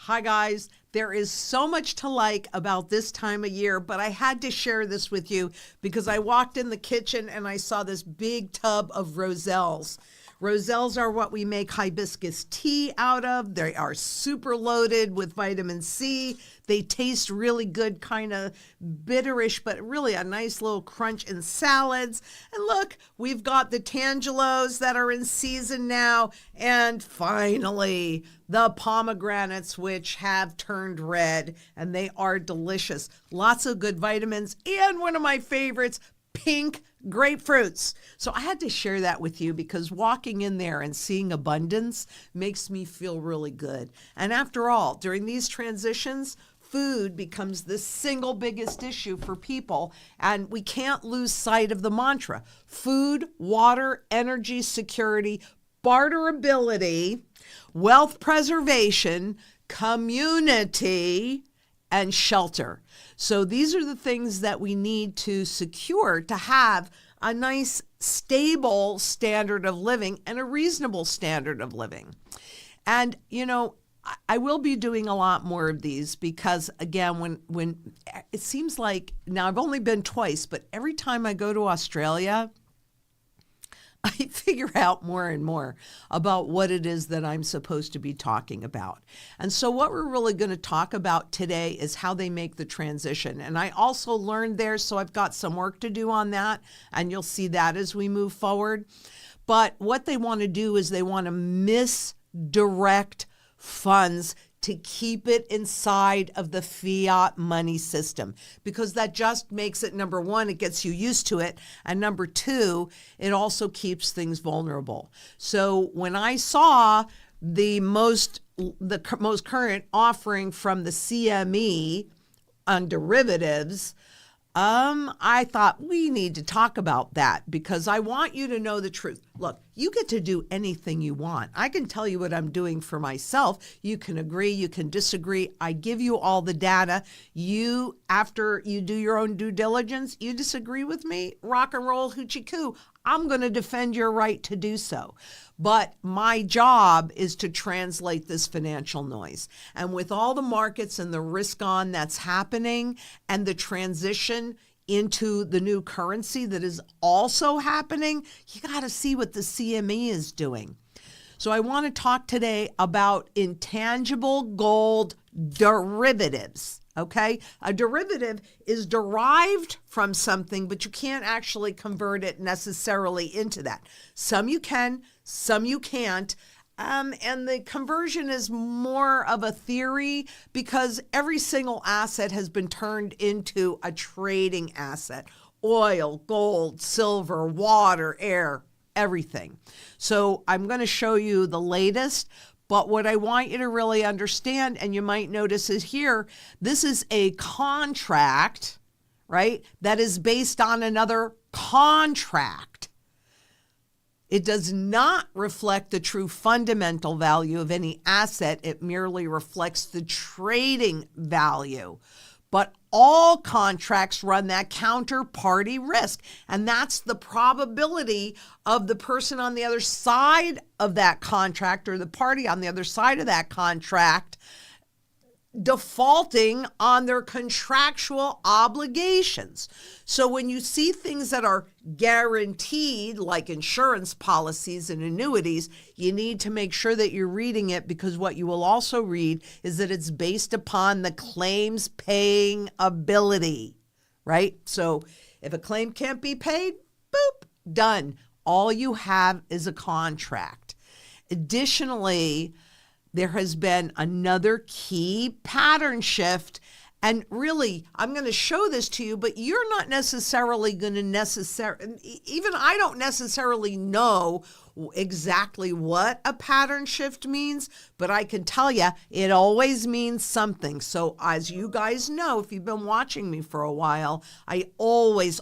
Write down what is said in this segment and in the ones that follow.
Hi guys, there is so much to like about this time of year, but I had to share this with you because I walked in the kitchen and I saw this big tub of roselles. Roselles are what we make hibiscus tea out of. They are super loaded with vitamin C. They taste really good, kind of bitterish, but really a nice little crunch in salads. And look, we've got the tangelos that are in season now. And finally, the pomegranates, which have turned red, and they are delicious. Lots of good vitamins, and one of my favorites, pink grapefruits. So I had to share that with you because walking in there and seeing abundance makes me feel really good. And after all, during these transitions, food becomes the single biggest issue for people, and we can't lose sight of the mantra: food, water, energy security, barterability, wealth preservation, community, and shelter. So these are the things that we need to secure to have a nice, stable standard of living and a reasonable standard of living. And, you know, I will be doing a lot more of these because, again, when it seems like, now I've only been twice, but every time I go to Australia, I figure out more and more about what it is that I'm supposed to be talking about. And so what we're really going to talk about today is how they make the transition. And I also learned there, so I've got some work to do on that, and you'll see that as we move forward. But what they want to do is they want to misdirect funds to keep it inside of the fiat money system, because that just makes it, number one, it gets you used to it, and number two, it also keeps things vulnerable. So when I saw the most current offering from the CME on derivatives, I thought we need to talk about that because I want you to know the truth. Look, you get to do anything you want. I can tell you what I'm doing for myself. You can agree, you can disagree. I give you all the data. You, after you do your own due diligence, you disagree with me, rock and roll, hoochie coo. I'm going to defend your right to do so. But my job is to translate this financial noise. And with all the markets and the risk on that's happening and the transition into the new currency that is also happening, you got to see what the CME is doing. So I want to talk today about intangible gold derivatives. Okay, a derivative is derived from something, but you can't actually convert it necessarily into that. Some you can, some you can't. And the conversion is more of a theory because every single asset has been turned into a trading asset: oil, gold, silver, water, air, everything. So I'm going to show you the latest. But what I want you to really understand, and you might notice is here, this is a contract, right, that is based on another contract. It does not reflect the true fundamental value of any asset. It merely reflects the trading value. But all contracts run that counterparty risk. And that's the probability of the person on the other side of that contract, or the party on the other side of that contract, defaulting on their contractual obligations. So when you see things that are guaranteed, like insurance policies and annuities, you need to make sure that you're reading it, because what you will also read is that it's based upon the claims paying ability, right? So if a claim can't be paid, boop, done. All you have is a contract. Additionally, there has been another key pattern shift. And really, I'm going to show this to you, but you're not necessarily going to even I don't necessarily know exactly what a pattern shift means, but I can tell you it always means something. So as you guys know, if you've been watching me for a while, I always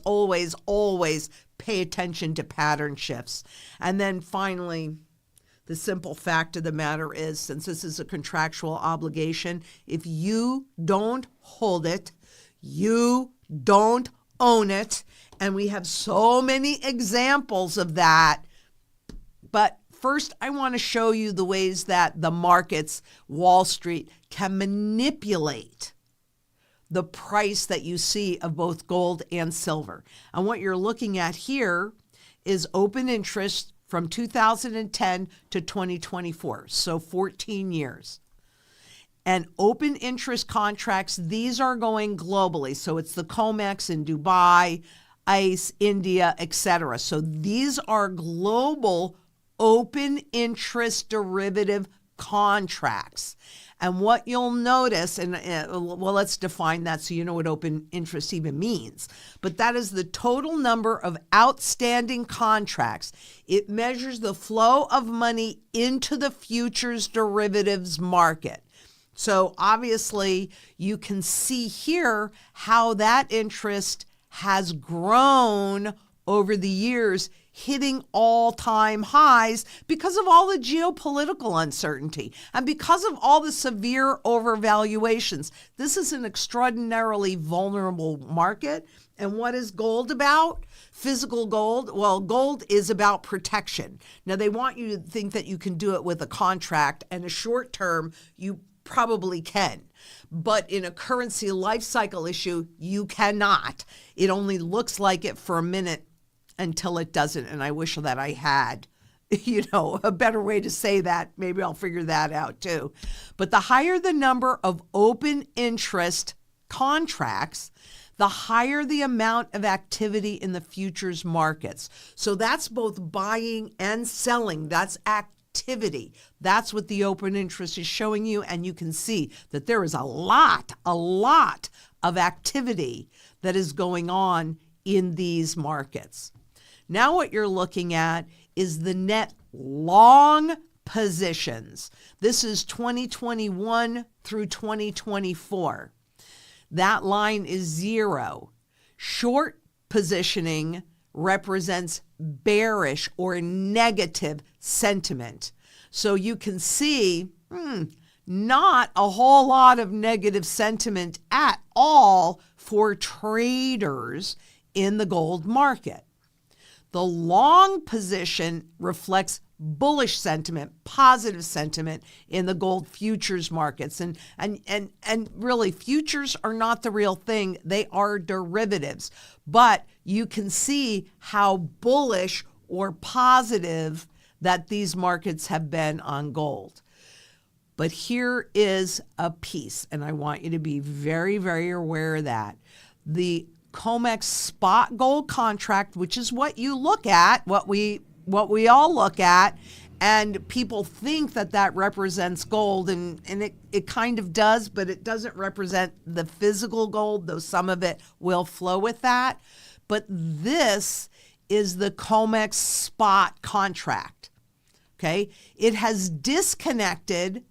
pay attention to pattern shifts. And then finally, the simple fact of the matter is, since this is a contractual obligation, if you don't hold it, you don't own it. And we have so many examples of that. But First, I want to show you the ways that the markets, Wall Street, can manipulate the price that you see of both gold and silver. And what you're looking at here is open interest from 2010 to 2024, so 14 years. And open interest contracts, these are going globally. So it's the COMEX in Dubai, ICE, India, etc. So these are global open interest derivative contracts. And what you'll notice, and well, let's define that so you know what open interest even means. But that is the total number of outstanding contracts. It measures the flow of money into the futures derivatives market. So obviously you can see here how that interest has grown over the years, hitting all-time highs because of all the geopolitical uncertainty and because of all the severe overvaluations. This is an extraordinarily vulnerable market. And what is gold about? Physical gold? Well, gold is about protection. Now, they want you to think that you can do it with a contract, and a short term, you probably can. But in a currency life cycle issue, you cannot. It only looks like it for a minute until it doesn't. And I wish that I had, a better way to say that. Maybe I'll figure that out too. But the higher the number of open interest contracts, the higher the amount of activity in the futures markets. So that's both buying and selling. That's activity. That's what the open interest is showing you. And you can see that there is a lot of activity that is going on in these markets. Now what you're looking at is the net long positions. This is 2021 through 2024. That line is 0. Short positioning represents bearish or negative sentiment. So you can see not a whole lot of negative sentiment at all for traders in the gold market. The long position reflects bullish sentiment, positive sentiment in the gold futures markets. And really, futures are not the real thing. They are derivatives. But you can see how bullish or positive that these markets have been on gold. But here is a piece, and I want you to be very, very aware of that. The COMEX spot gold contract, which is what you look at, what we all look at, and people think that represents gold, and it kind of does, but it doesn't represent the physical gold, though some of it will flow with that. But this is the COMEX spot contract, okay? It has disconnected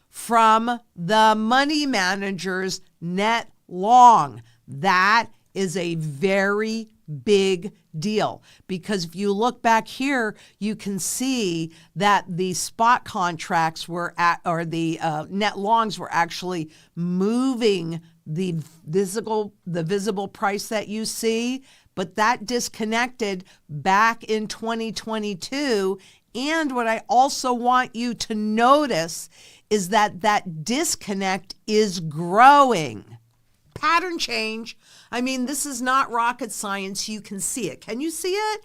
from the money manager's net long. That is a very big deal, because if you look back here, you can see that the spot contracts the net longs were actually moving the visible price that you see, but that disconnected back in 2022. And what I also want you to notice is that disconnect is growing. Pattern change. I mean, this is not rocket science. You can see it. Can you see it?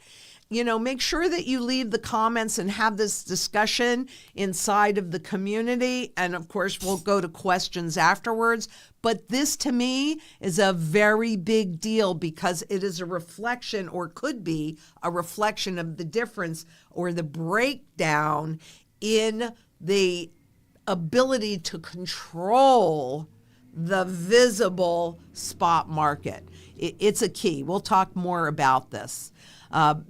Make sure that you leave the comments and have this discussion inside of the community. And of course, we'll go to questions afterwards. But this to me is a very big deal, because it is a reflection, or could be a reflection, of the difference or the breakdown in the ability to control the visible spot market. It's a key. We'll talk more about this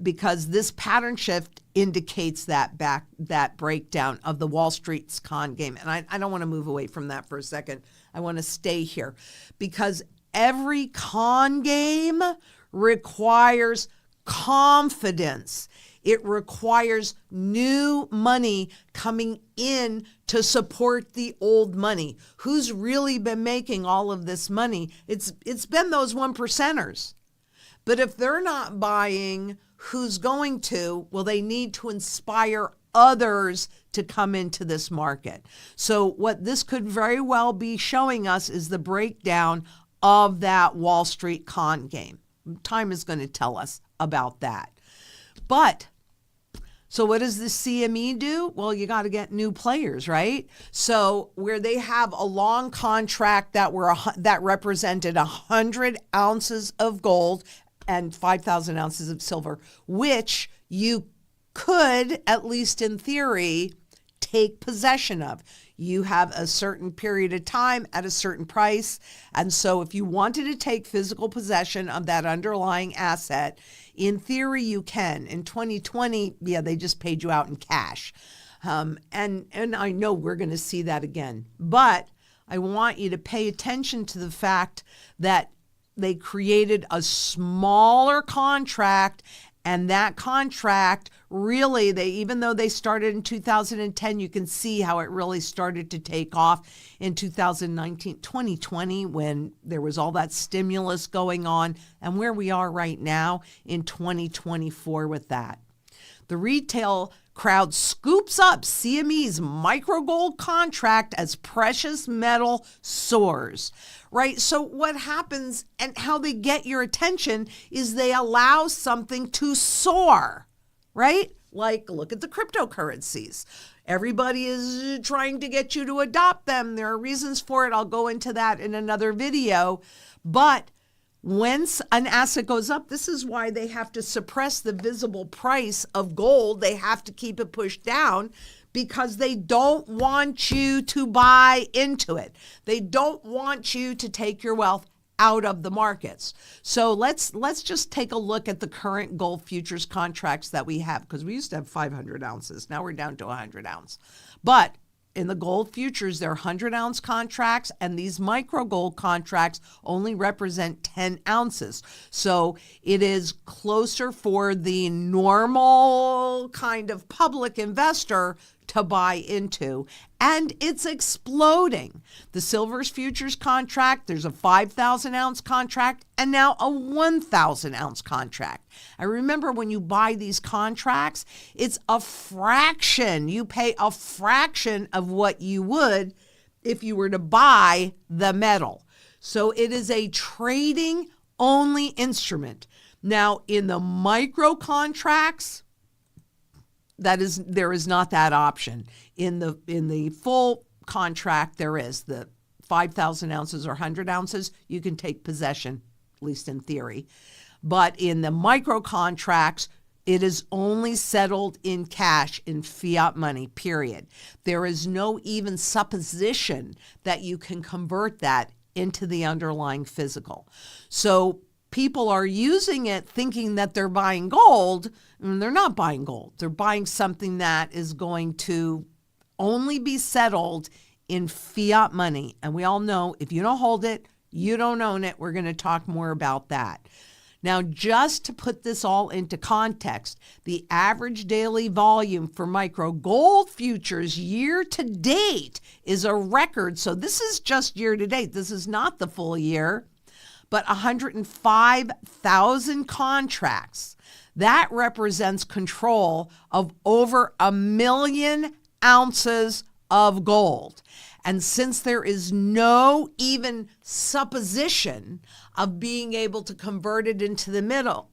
because this pattern shift indicates that breakdown of the Wall Street's con game. And I don't want to move away from that for a second. I want to stay here, because every con game requires confidence. It requires new money coming in to support the old money. Who's really been making all of this money? It's been those 1%ers. But if they're not buying, who's going to? Well, they need to inspire others to come into this market. So what this could very well be showing us is the breakdown of that Wall Street con game. Time is going to tell us about that. But so what does the CME do? Well, you got to get new players, right? So where they have a long contract that represented 100 ounces of gold and 5,000 ounces of silver, which you could, at least in theory, take possession of. You have a certain period of time at a certain price. And so if you wanted to take physical possession of that underlying asset, in theory, you can. In 2020, they just paid you out in cash. And I know we're going to see that again. But I want you to pay attention to the fact that they created a smaller contract, and that contract really, even though they started in 2010, you can see how it really started to take off in 2020, when there was all that stimulus going on, and where we are right now in 2024 with that. The retail crowd scoops up CME's micro gold contract as precious metal soars, right? So what happens and how they get your attention is they allow something to soar, right? Like, look at the cryptocurrencies. Everybody is trying to get you to adopt them. There are reasons for it. I'll go into that in another video. But when an asset goes up, this is why they have to suppress the visible price of gold. They have to keep it pushed down because they don't want you to buy into it. They don't want you to take your wealth out of the markets. So let's just take a look at the current gold futures contracts that we have, because we used to have 500 ounces. Now we're down to 100 ounce. But in the gold futures, they're 100-ounce contracts, and these micro gold contracts only represent 10 ounces. So it is closer for the normal kind of public investor to buy into, and it's exploding. The silver's futures contract, there's a 5,000-ounce contract and now a 1,000-ounce contract. I remember when you buy these contracts, it's a fraction. You pay a fraction of what you would if you were to buy the metal. So it is a trading only instrument. Now, in the micro contracts, there is not that option. In the full contract, there is the 5,000 ounces or 100 ounces. You can take possession, at least in theory. But in the micro contracts, it is only settled in cash, in fiat money, period. There is no even supposition that you can convert that into the underlying physical. So people are using it thinking that they're buying gold, and they're not buying gold. They're buying something that is going to only be settled in fiat money. And we all know if you don't hold it, you don't own it. We're going to talk more about that. Now, just to put this all into context, the average daily volume for micro gold futures year to date is a record. So this is just year to date. This is not the full year, but 105,000 contracts. That represents control of over 1 million ounces of gold. And since there is no even supposition of being able to convert it into the metal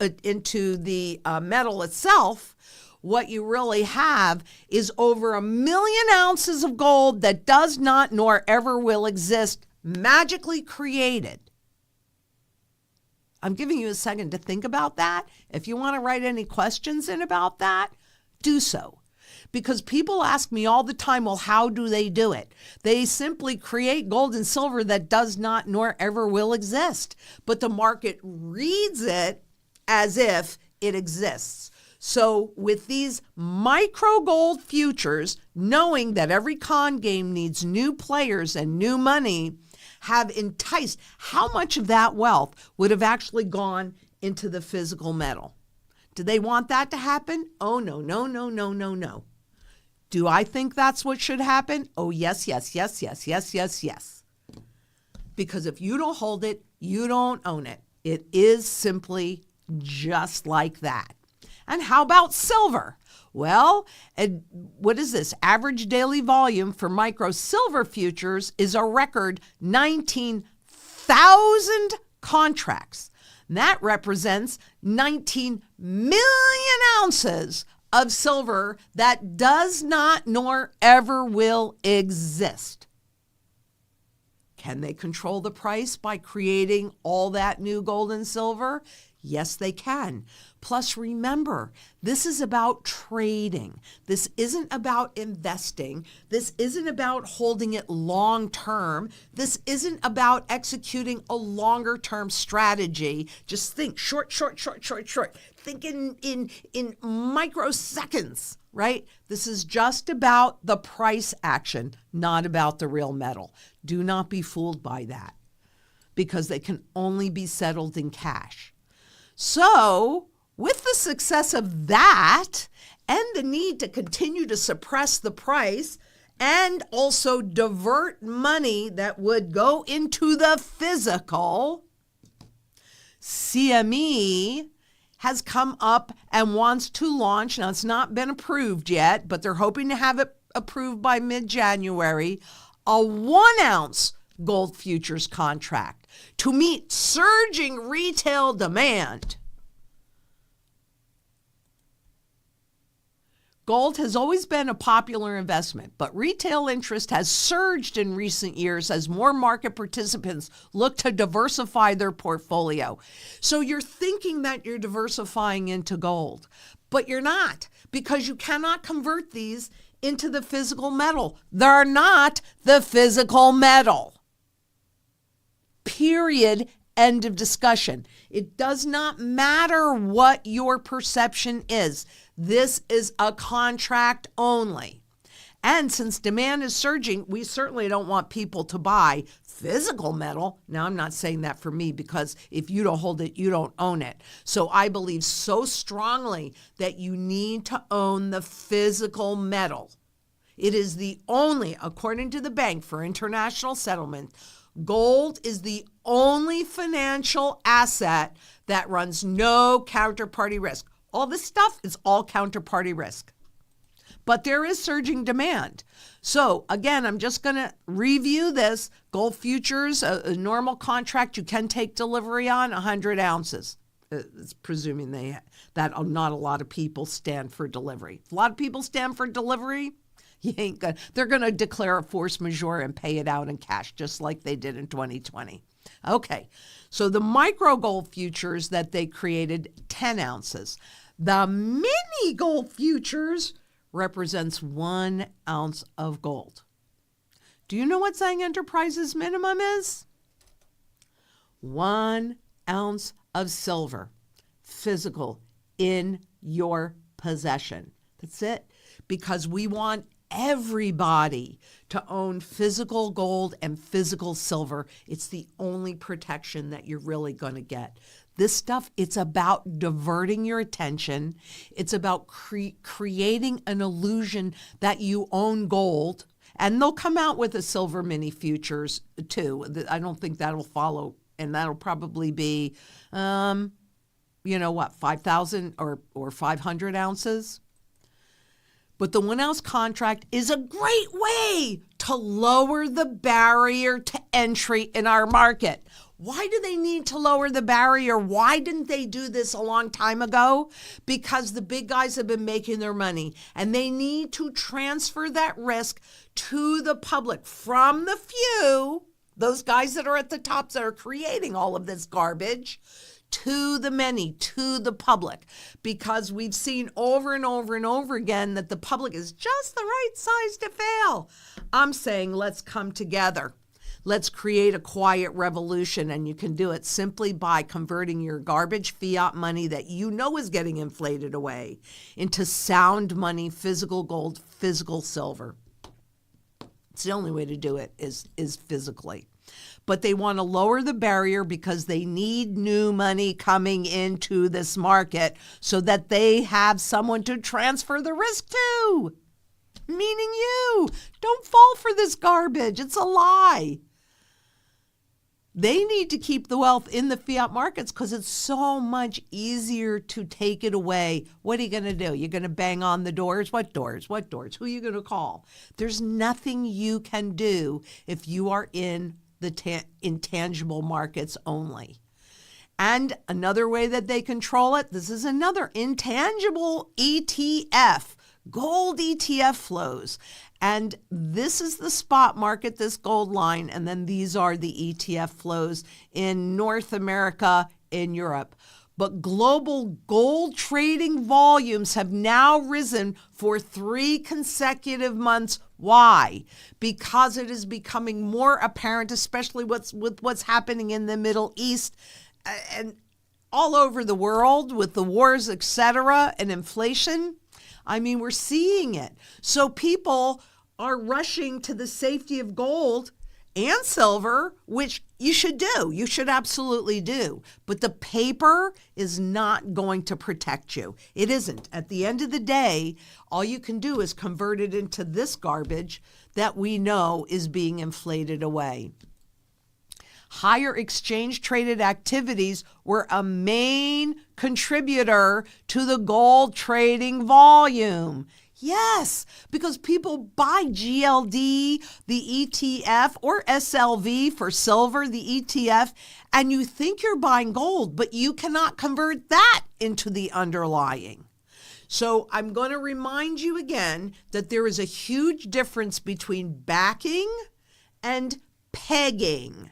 itself, what you really have is over 1 million ounces of gold that does not nor ever will exist, magically created. I'm giving you a second to think about that. If you want to write any questions in about that, do so. Because people ask me all the time, well, how do they do it? They simply create gold and silver that does not nor ever will exist. But the market reads it as if it exists. So with these micro gold futures, knowing that every con game needs new players and new money, have enticed, how much of that wealth would have actually gone into the physical metal? Do they want that to happen? Oh, no, no, no, no, no, no. Do I think that's what should happen? Oh, yes, yes, yes, yes, yes, yes, yes. Because if you don't hold it, you don't own it. It is simply just like that. And how about silver? Well, what is this? Average daily volume for micro silver futures is a record 19,000 contracts. That represents 19 million ounces of silver that does not nor ever will exist. Can they control the price by creating all that new gold and silver? Yes, they can. Plus, remember, this is about trading. This isn't about investing. This isn't about holding it long term. This isn't about executing a longer term strategy. Just think short. Think in microseconds, right? This is just about the price action, not about the real metal. Do not be fooled by that, because they can only be settled in cash. So, with the success of that and the need to continue to suppress the price and also divert money that would go into the physical, CME has come up and wants to launch, now it's not been approved yet, but they're hoping to have it approved by mid-January, a 1 ounce gold futures contract to meet surging retail demand. Gold has always been a popular investment, but retail interest has surged in recent years as more market participants look to diversify their portfolio. So you're thinking that you're diversifying into gold, but you're not, because you cannot convert these into the physical metal. They're not the physical metal. Period. End of discussion. It does not matter what your perception is. This is a contract only. And since demand is surging, we certainly don't want people to buy physical metal. Now, I'm not saying that for me, because if you don't hold it, you don't own it. So I believe so strongly that you need to own the physical metal. It is the only, according to the Bank for International Settlement, gold is the only financial asset that runs no counterparty risk. All this stuff is all counterparty risk. But there is surging demand. So again, I'm just going to review this. Gold futures, a normal contract you can take delivery on, 100 ounces. It's presuming that not a lot of people stand for delivery. If a lot of people stand for delivery, they're going to declare a force majeure and pay it out in cash, just like they did in 2020. Okay, so the micro gold futures that they created, 10 ounces. The mini gold futures represents 1 ounce of gold. Do you know what Zang Enterprises minimum is? 1 ounce of silver, physical, in your possession. That's it. Because we want everybody to own physical gold and physical silver. It's the only protection that you're really going to get. This stuff, it's about diverting your attention. It's about creating an illusion that you own gold. And they'll come out with a silver mini futures too. I don't think that'll follow. And that'll probably be, 5,000 or 500 ounces. But the 1 ounce contract is a great way to lower the barrier to entry in our market. Why do they need to lower the barrier? Why didn't they do this a long time ago? Because the big guys have been making their money, and they need to transfer that risk to the public from the few, those guys that are at the top that are creating all of this garbage, to the many, to the public, because we've seen over and over and over again that the public is just the right size to fail. I'm saying let's come together. Let's create a quiet revolution, and you can do it simply by converting your garbage fiat money that you know is getting inflated away into sound money, physical gold, physical silver. It's the only way to do it is physically. But they want to lower the barrier because they need new money coming into this market so that they have someone to transfer the risk to. Meaning you. Don't fall for this garbage. It's a lie. They need to keep the wealth in the fiat markets because it's so much easier to take it away. What are you going to do? You're going to bang on the doors? What doors? What doors? Who are you going to call? There's nothing you can do if you are in the intangible markets only. And another way that they control it, this is another intangible ETF, gold ETF flows. And this is the spot market, this gold line, and then these are the ETF flows in North America, in Europe. But global gold trading volumes have now risen for 3 consecutive months. Why? Because it is becoming more apparent, especially with what's happening in the Middle East and all over the world with the wars, etc., and inflation. I mean, we're seeing it. So people are rushing to the safety of gold and silver, which you should do. You should absolutely do. But the paper is not going to protect you. It isn't. At the end of the day, all you can do is convert it into this garbage that we know is being inflated away. Higher exchange traded activities were a main contributor to the gold trading volume. Yes, because people buy GLD, the ETF, or SLV for silver, the ETF, and you think you're buying gold, but you cannot convert that into the underlying. So I'm going to remind you again that there is a huge difference between backing and pegging.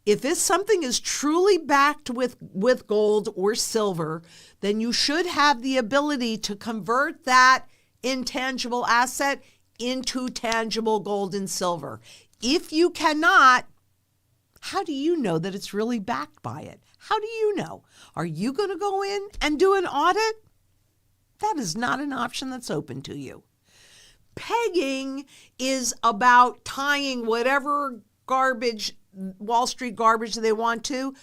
If something is truly backed with gold or silver, then you should have the ability to convert that intangible asset into tangible gold and silver. If you cannot, how do you know that it's really backed by it? How do you know? Are you going to go in and do an audit? That is not an option that's open to you. Pegging is about tying whatever garbage, Wall Street garbage they want to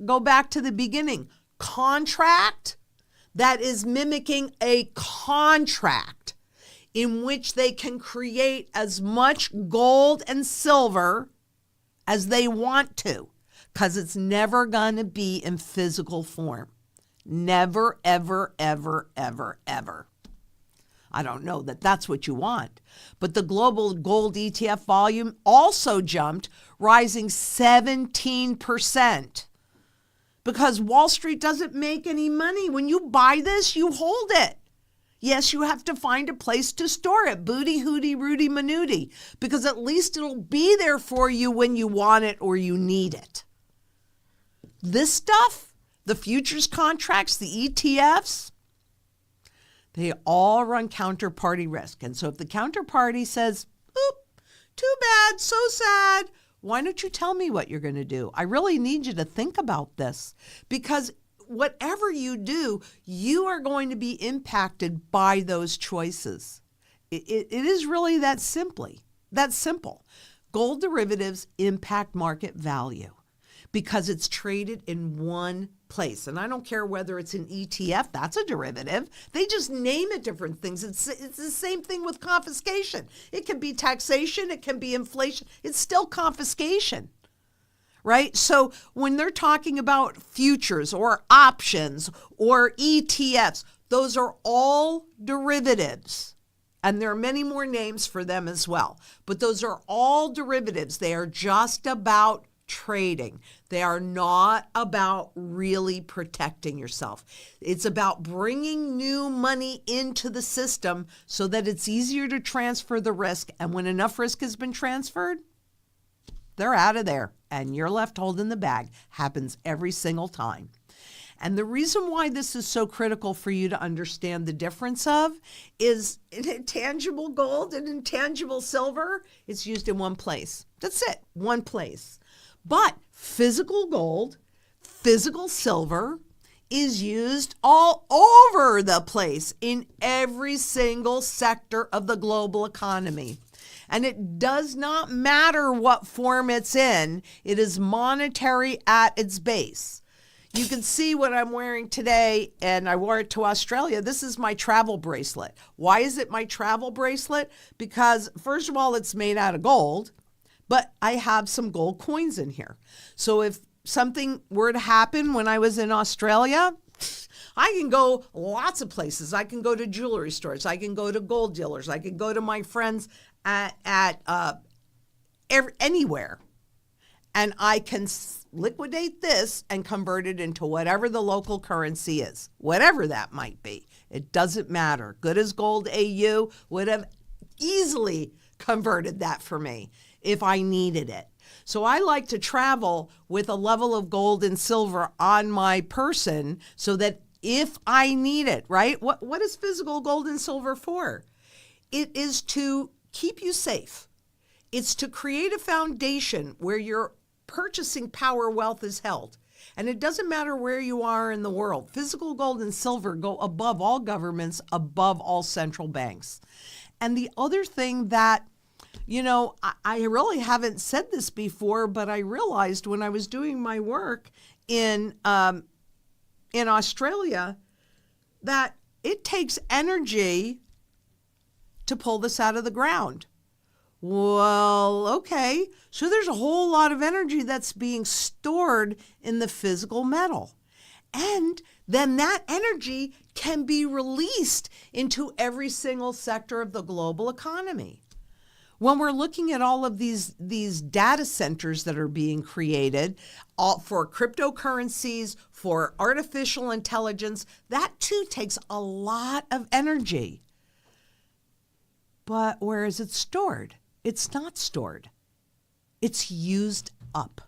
go back to the beginning. Contract that is mimicking a contract in which they can create as much gold and silver as they want to, because it's never going to be in physical form. Never, ever, ever, ever, ever. I don't know that that's what you want. But the global gold ETF volume also jumped, rising 17%. Because Wall Street doesn't make any money. When you buy this, you hold it. Yes, you have to find a place to store it. Booty, hooty, Rudy, Manooty. Because at least it'll be there for you when you want it or you need it. This stuff, the futures contracts, the ETFs, they all run counterparty risk. And so if the counterparty says, oop, too bad, so sad, why don't you tell me what you're going to do? I really need you to think about this, because whatever you do, you are going to be impacted by those choices. It is really that simple. Gold derivatives impact market value because it's traded in one place. And I don't care whether it's an ETF, that's a derivative. They just name it different things. It's the same thing with confiscation. It can be taxation, it can be inflation. It's still confiscation, right? So when they're talking about futures or options or ETFs, those are all derivatives. And there are many more names for them as well. But those are all derivatives. They are just about trading. They are not about really protecting yourself. It's about bringing new money into the system so that it's easier to transfer the risk. And when enough risk has been transferred, they're out of there and you're left holding the bag. Happens every single time. And the reason why this is so critical for you to understand the difference of is intangible gold and intangible silver, it's used in one place. That's it, one place. But physical gold, physical silver is used all over the place in every single sector of the global economy. And it does not matter what form it's in, it is monetary at its base. You can see what I'm wearing today, and I wore it to Australia. This is my travel bracelet. Why is it my travel bracelet? Because, first of all, it's made out of gold. But I have some gold coins in here. So if something were to happen when I was in Australia, I can go lots of places. I can go to jewelry stores. I can go to gold dealers. I can go to my friends anywhere. And I can liquidate this and convert it into whatever the local currency is, whatever that might be. It doesn't matter. Good as gold AU would have easily converted that for me if I needed it. So I like to travel with a level of gold and silver on my person so that if I need it, right? What is physical gold and silver for? It is to keep you safe. It's to create a foundation where your purchasing power wealth is held. And it doesn't matter where you are in the world. Physical gold and silver go above all governments, above all central banks. And the other thing that, I really haven't said this before, but I realized when I was doing my work in Australia that it takes energy to pull this out of the ground. Well, okay. So there's a whole lot of energy that's being stored in the physical metal. And then that energy can be released into every single sector of the global economy. When we're looking at all of these data centers that are being created for cryptocurrencies, for artificial intelligence, that too takes a lot of energy. But where is it stored? It's not stored. It's used up.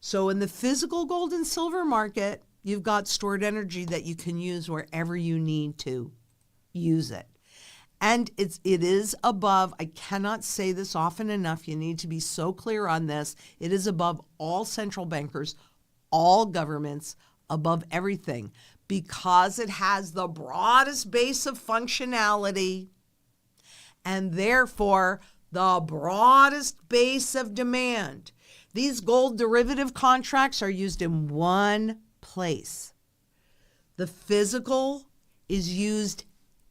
So in the physical gold and silver market, you've got stored energy that you can use wherever you need to use it. And it is above, I cannot say this often enough, you need to be so clear on this, it is above all central bankers, all governments, above everything, because it has the broadest base of functionality and therefore the broadest base of demand. These gold derivative contracts are used in one place. The physical is used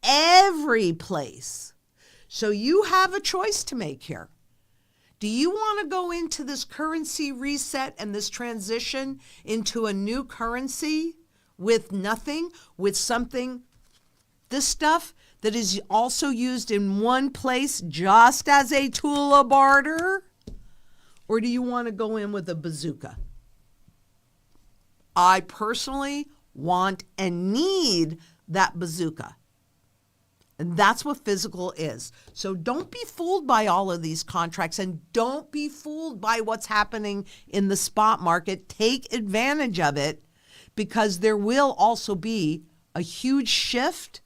every place. So you have a choice to make here. Do you want to go into this currency reset and this transition into a new currency with nothing, with something, this stuff that is also used in one place just as a tool of barter? Or do you want to go in with a bazooka? I personally want and need that bazooka. And that's what physical is. So don't be fooled by all of these contracts and don't be fooled by what's happening in the spot market. Take advantage of it because there will also be a huge shift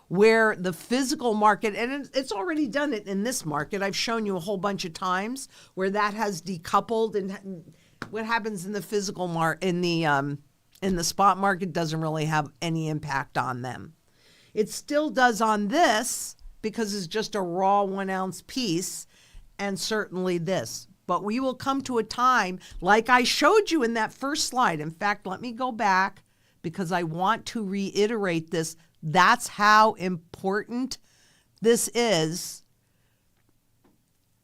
where the physical market, and it's already done it in this market. I've shown you a whole bunch of times where that has decoupled, and what happens in the physical in the spot market doesn't really have any impact on them. It still does on this because it's just a raw 1 ounce piece, and certainly this. But we will come to a time like I showed you in that first slide. In fact, let me go back because I want to reiterate this. That's how important this is.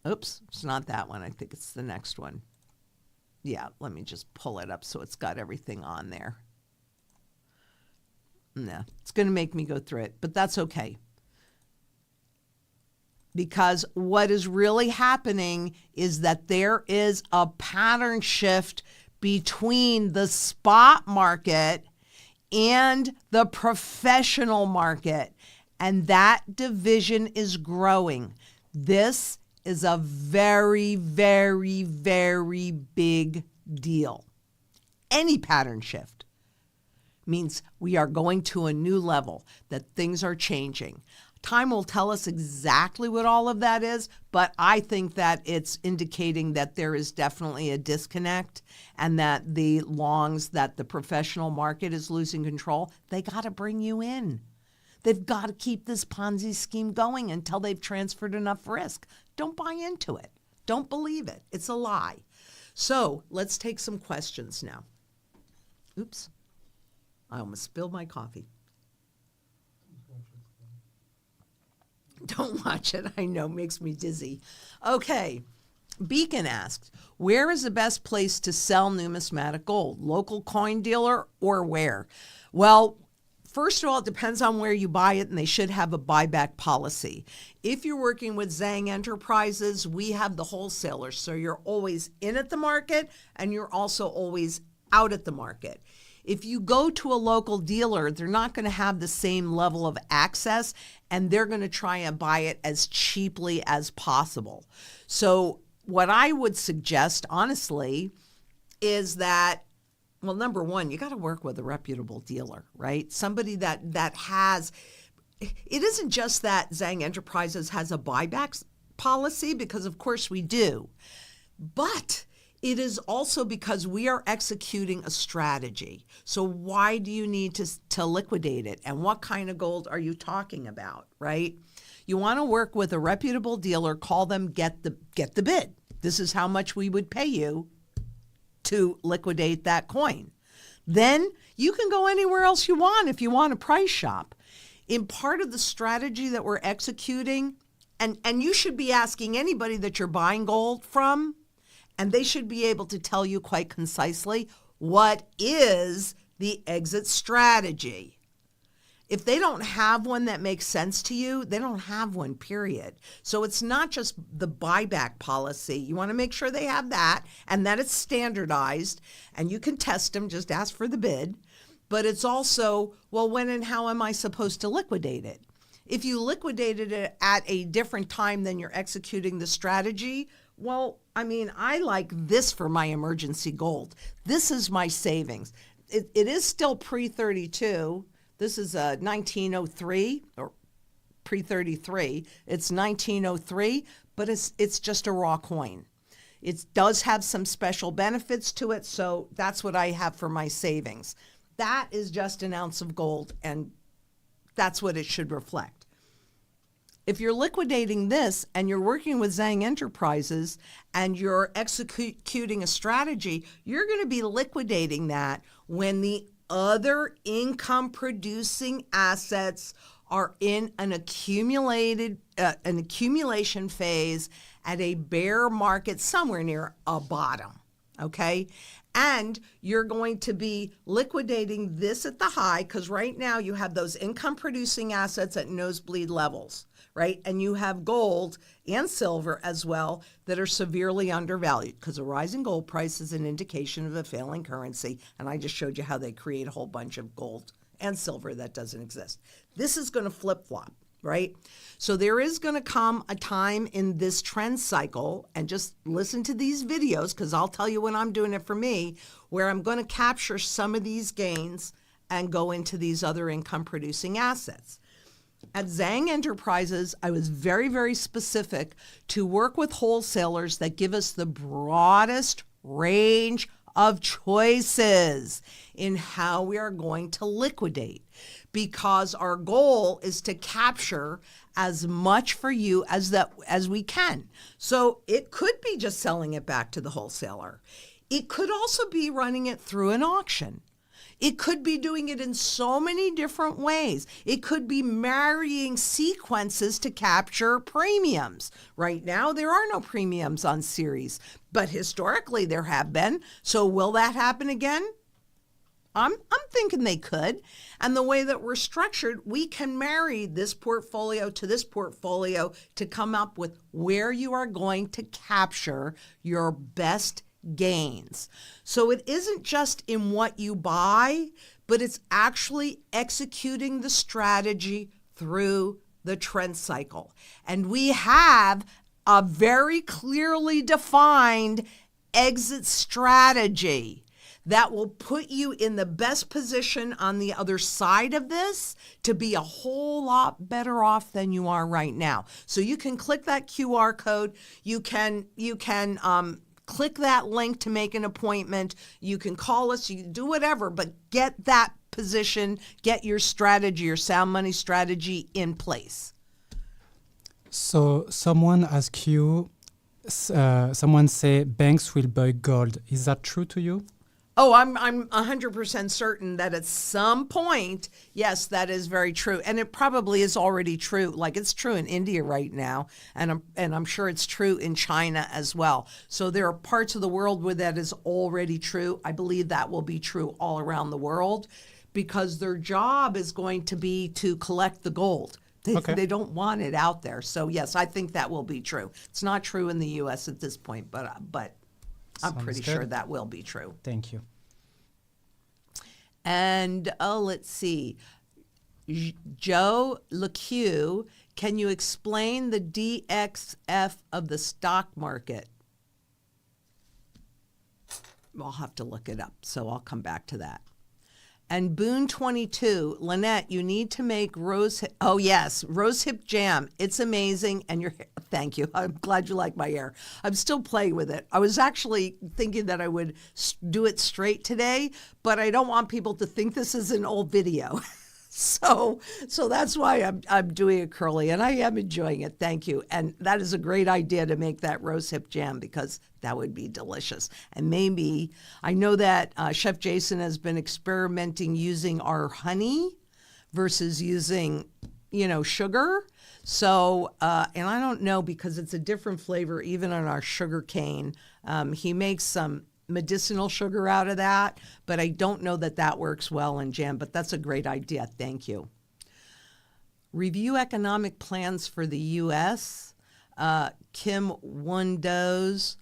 Oops, it's not that one. I think it's the next one. Yeah, let me just pull it up so it's got everything on there. No, it's going to make me go through it, but that's okay. Because what is really happening is that there is a pattern shift between the spot market and the professional market, and that division is growing. This is a very, very, very big deal. Any pattern shift means we are going to a new level, that things are changing. Time will tell us exactly what all of that is, but I think that it's indicating that there is definitely a disconnect and that the longs, that the professional market is losing control. They got to bring you in. They've got to keep this Ponzi scheme going until they've transferred enough risk. Don't buy into it. Don't believe it. It's a lie. So let's take some questions now. Oops. I almost spilled my coffee. Don't watch it. I know, makes me dizzy. Okay, Beacon asks, where is the best place to sell numismatic gold? Local coin dealer or where? Well, first of all, it depends on where you buy it, and they should have a buyback policy. If you're working with Zang Enterprises, we have the wholesalers, so you're always in at the market, and you're also always out at the market. If you go to a local dealer, they're not going to have the same level of access, and they're going to try and buy it as cheaply as possible. So what I would suggest, honestly, is that, well, number one, you got to work with a reputable dealer, right? Somebody that has, it isn't just that Zang Enterprises has a buyback policy, because of course we do, but it is also because we are executing a strategy. So why do you need to liquidate it? And what kind of gold are you talking about, right? You want to work with a reputable dealer, call them, get the bid. This is how much we would pay you to liquidate that coin. Then you can go anywhere else you want if you want a price shop. In part of the strategy that we're executing, and you should be asking anybody that you're buying gold from, and they should be able to tell you quite concisely what is the exit strategy. If they don't have one that makes sense to you, they don't have one, period. So it's not just the buyback policy. You want to make sure they have that and that it's standardized, and you can test them, just ask for the bid. But it's also, well, when and how am I supposed to liquidate it? If you liquidated it at a different time than you're executing the strategy, well, I mean, I like this for my emergency gold. This is my savings. It is still pre-32. This is 1903 or pre-33. It's 1903, but it's just a raw coin. It does have some special benefits to it, so that's what I have for my savings. That is just an ounce of gold, and that's what it should reflect. If you're liquidating this and you're working with Zang Enterprises and you're executing a strategy, you're going to be liquidating that when the other income producing assets are in an accumulation phase at a bear market somewhere near a bottom, okay? And you're going to be liquidating this at the high, because right now you have those income producing assets at nosebleed levels, right? And you have gold and silver as well that are severely undervalued, because a rising gold price is an indication of a failing currency. And I just showed you how they create a whole bunch of gold and silver that doesn't exist. This is going to flip-flop, right? So there is going to come a time in this trend cycle, and just listen to these videos, because I'll tell you when I'm doing it for me, where I'm going to capture some of these gains and go into these other income producing assets. At Zang Enterprises, I was very, very specific to work with wholesalers that give us the broadest range of choices in how we are going to liquidate, because our goal is to capture as much for you as we can. So it could be just selling it back to the wholesaler. It could also be running it through an auction. It could be doing it in so many different ways. It could be marrying sequences to capture premiums. Right now, there are no premiums on series, but historically there have been. So will that happen again? I'm thinking they could. And the way that we're structured, we can marry this portfolio to this portfolio to come up with where you are going to capture your best gains. So it isn't just in what you buy, but it's actually executing the strategy through the trend cycle. And we have a very clearly defined exit strategy that will put you in the best position on the other side of this to be a whole lot better off than you are right now. So you can click that QR code. You can click that link to make an appointment. You can call us, you can do whatever, but get that position, get your strategy, your sound money strategy in place. So someone asks you, someone say banks will buy gold. Is that true to you? Oh, I'm 100% certain that at some point, yes, that is very true, and it probably is already true. Like it's true in India right now, and I'm sure it's true in China as well. So there are parts of the world where that is already true. I believe that will be true all around the world, because their job is going to be to collect the gold. They don't want it out there. So yes, I think that will be true. It's not true in the U.S. at this point, but I'm Sounds pretty good. sure that will be true. Thank you. And let's see. Joe LeCue, can you explain the DXF of the stock market? I'll have to look it up, so I'll come back to that. And Boone 22, Lynette, you need to make rosehip jam. It's amazing. And thank you. I'm glad you like my hair. I'm still playing with it. I was actually thinking that I would do it straight today, but I don't want people to think this is an old video. So that's why I'm doing it curly, and I am enjoying it. Thank you. And that is a great idea to make that rosehip jam, because that would be delicious. And maybe, I know that Chef Jason has been experimenting using our honey versus using, sugar. So, and I don't know, because it's a different flavor even on our sugar cane. He makes some medicinal sugar out of that, but I don't know that that works well in jam, but that's a great idea. Thank you. Review economic plans for the U.S. Kim Wundo's.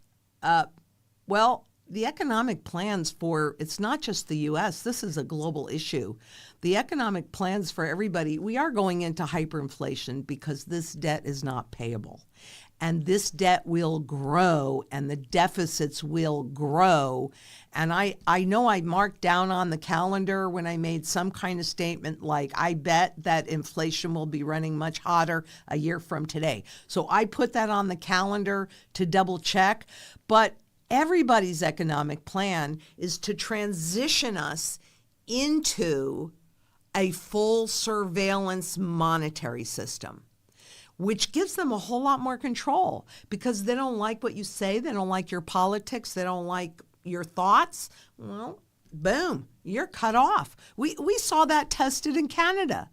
Well, the economic plans it's not just the U.S., this is a global issue. The economic plans for everybody, we are going into hyperinflation because this debt is not payable. And this debt will grow, and the deficits will grow. And I know I marked down on the calendar when I made some kind of statement like, I bet that inflation will be running much hotter a year from today. So I put that on the calendar to double check. But everybody's economic plan is to transition us into a full surveillance monetary system, which gives them a whole lot more control, because they don't like what you say. They don't like your politics. They don't like your thoughts. Well, boom, you're cut off. We saw that tested in Canada.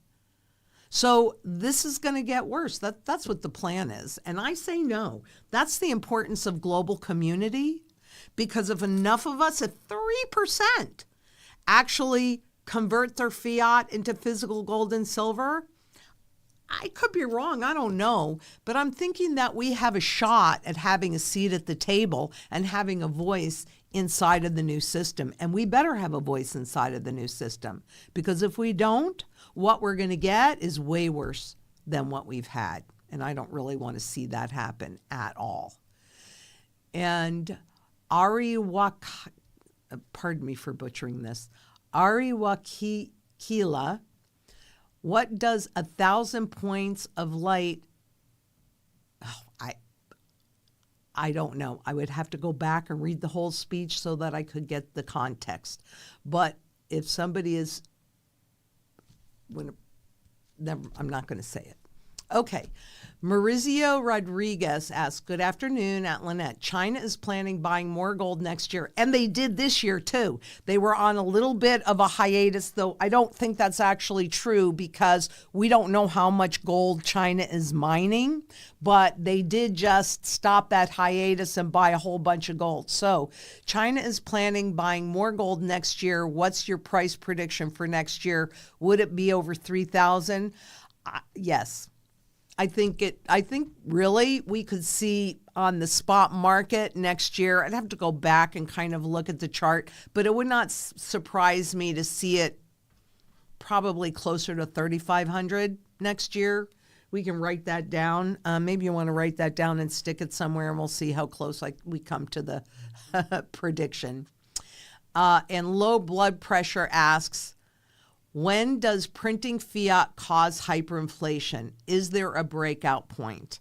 So this is going to get worse. That's what the plan is. And I say no. That's the importance of global community, because if enough of us, if 3% actually convert their fiat into physical gold and silver, I could be wrong, I don't know, but I'm thinking that we have a shot at having a seat at the table and having a voice inside of the new system. And we better have a voice inside of the new system, because if we don't, what we're going to get is way worse than what we've had. And I don't really want to see that happen at all. And pardon me for butchering this, Ariwakila, what does 1,000 points of light? Oh, I don't know. I would have to go back and read the whole speech so that I could get the context. But if somebody is, I'm not going to say it. Okay. Maurizio Rodriguez asks, good afternoon at Lynette. China is planning buying more gold next year. And they did this year too. They were on a little bit of a hiatus, though I don't think that's actually true, because we don't know how much gold China is mining. But they did just stop that hiatus and buy a whole bunch of gold. So China is planning buying more gold next year. What's your price prediction for next year? Would it be over 3,000? Yes. I think really we could see on the spot market next year. I'd have to go back and kind of look at the chart, but it would not surprise me to see it probably closer to 3,500 next year. We can write that down. Maybe you want to write that down and stick it somewhere, and we'll see how close we come to the prediction. And low blood pressure asks, when does printing fiat cause hyperinflation? Is there a breakout point?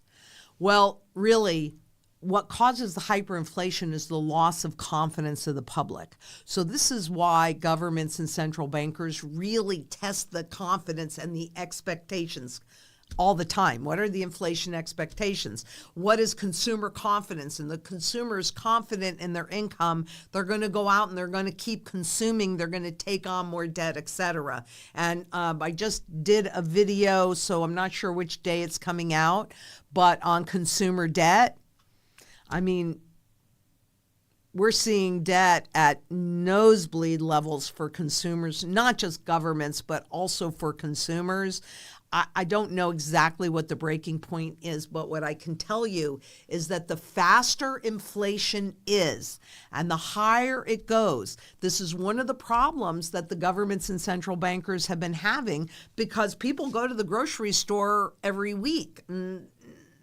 Well, really, what causes the hyperinflation is the loss of confidence of the public. So this is why governments and central bankers really test the confidence and the expectations all the time. What are the inflation expectations? What is consumer confidence? And the consumer is confident in their income. They're going to go out and they're going to keep consuming. They're going to take on more debt, etc. And I just did a video, so I'm not sure which day it's coming out, but on consumer debt. I mean, we're seeing debt at nosebleed levels for consumers, not just governments, but also for consumers. I don't know exactly what the breaking point is, but what I can tell you is that the faster inflation is and the higher it goes, this is one of the problems that the governments and central bankers have been having, because people go to the grocery store every week.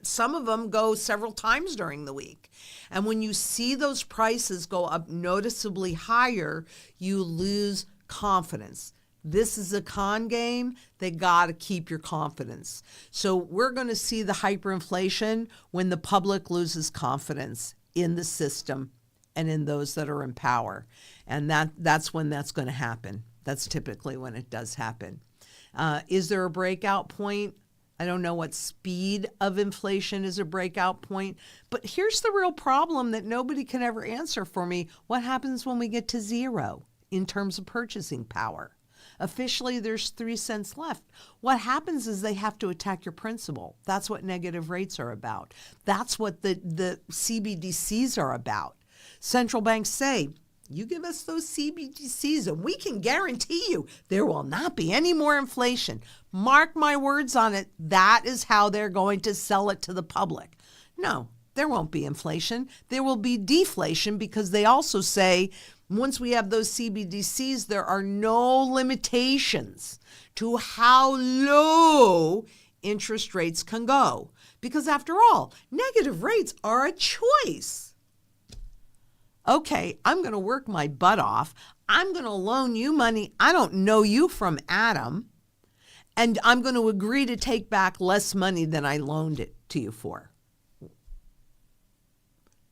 Some of them go several times during the week. And when you see those prices go up noticeably higher, you lose confidence. This is a con game. They got to keep your confidence. So we're going to see the hyperinflation when the public loses confidence in the system and in those that are in power. And that's when that's going to happen. That's typically when it does happen. Is there a breakout point? I don't know what speed of inflation is a breakout point, but here's the real problem that nobody can ever answer for me. What happens when we get to zero in terms of purchasing power? Officially, there's 3 cents left. What happens is they have to attack your principal. That's what negative rates are about. That's what the CBDCs are about. Central banks say, you give us those CBDCs and we can guarantee you there will not be any more inflation. Mark my words on it. That is how they're going to sell it to the public. No, there won't be inflation. There will be deflation, because they also say once we have those CBDCs, there are no limitations to how low interest rates can go. Because after all, negative rates are a choice. Okay, I'm going to work my butt off. I'm going to loan you money. I don't know you from Adam. And I'm going to agree to take back less money than I loaned it to you for.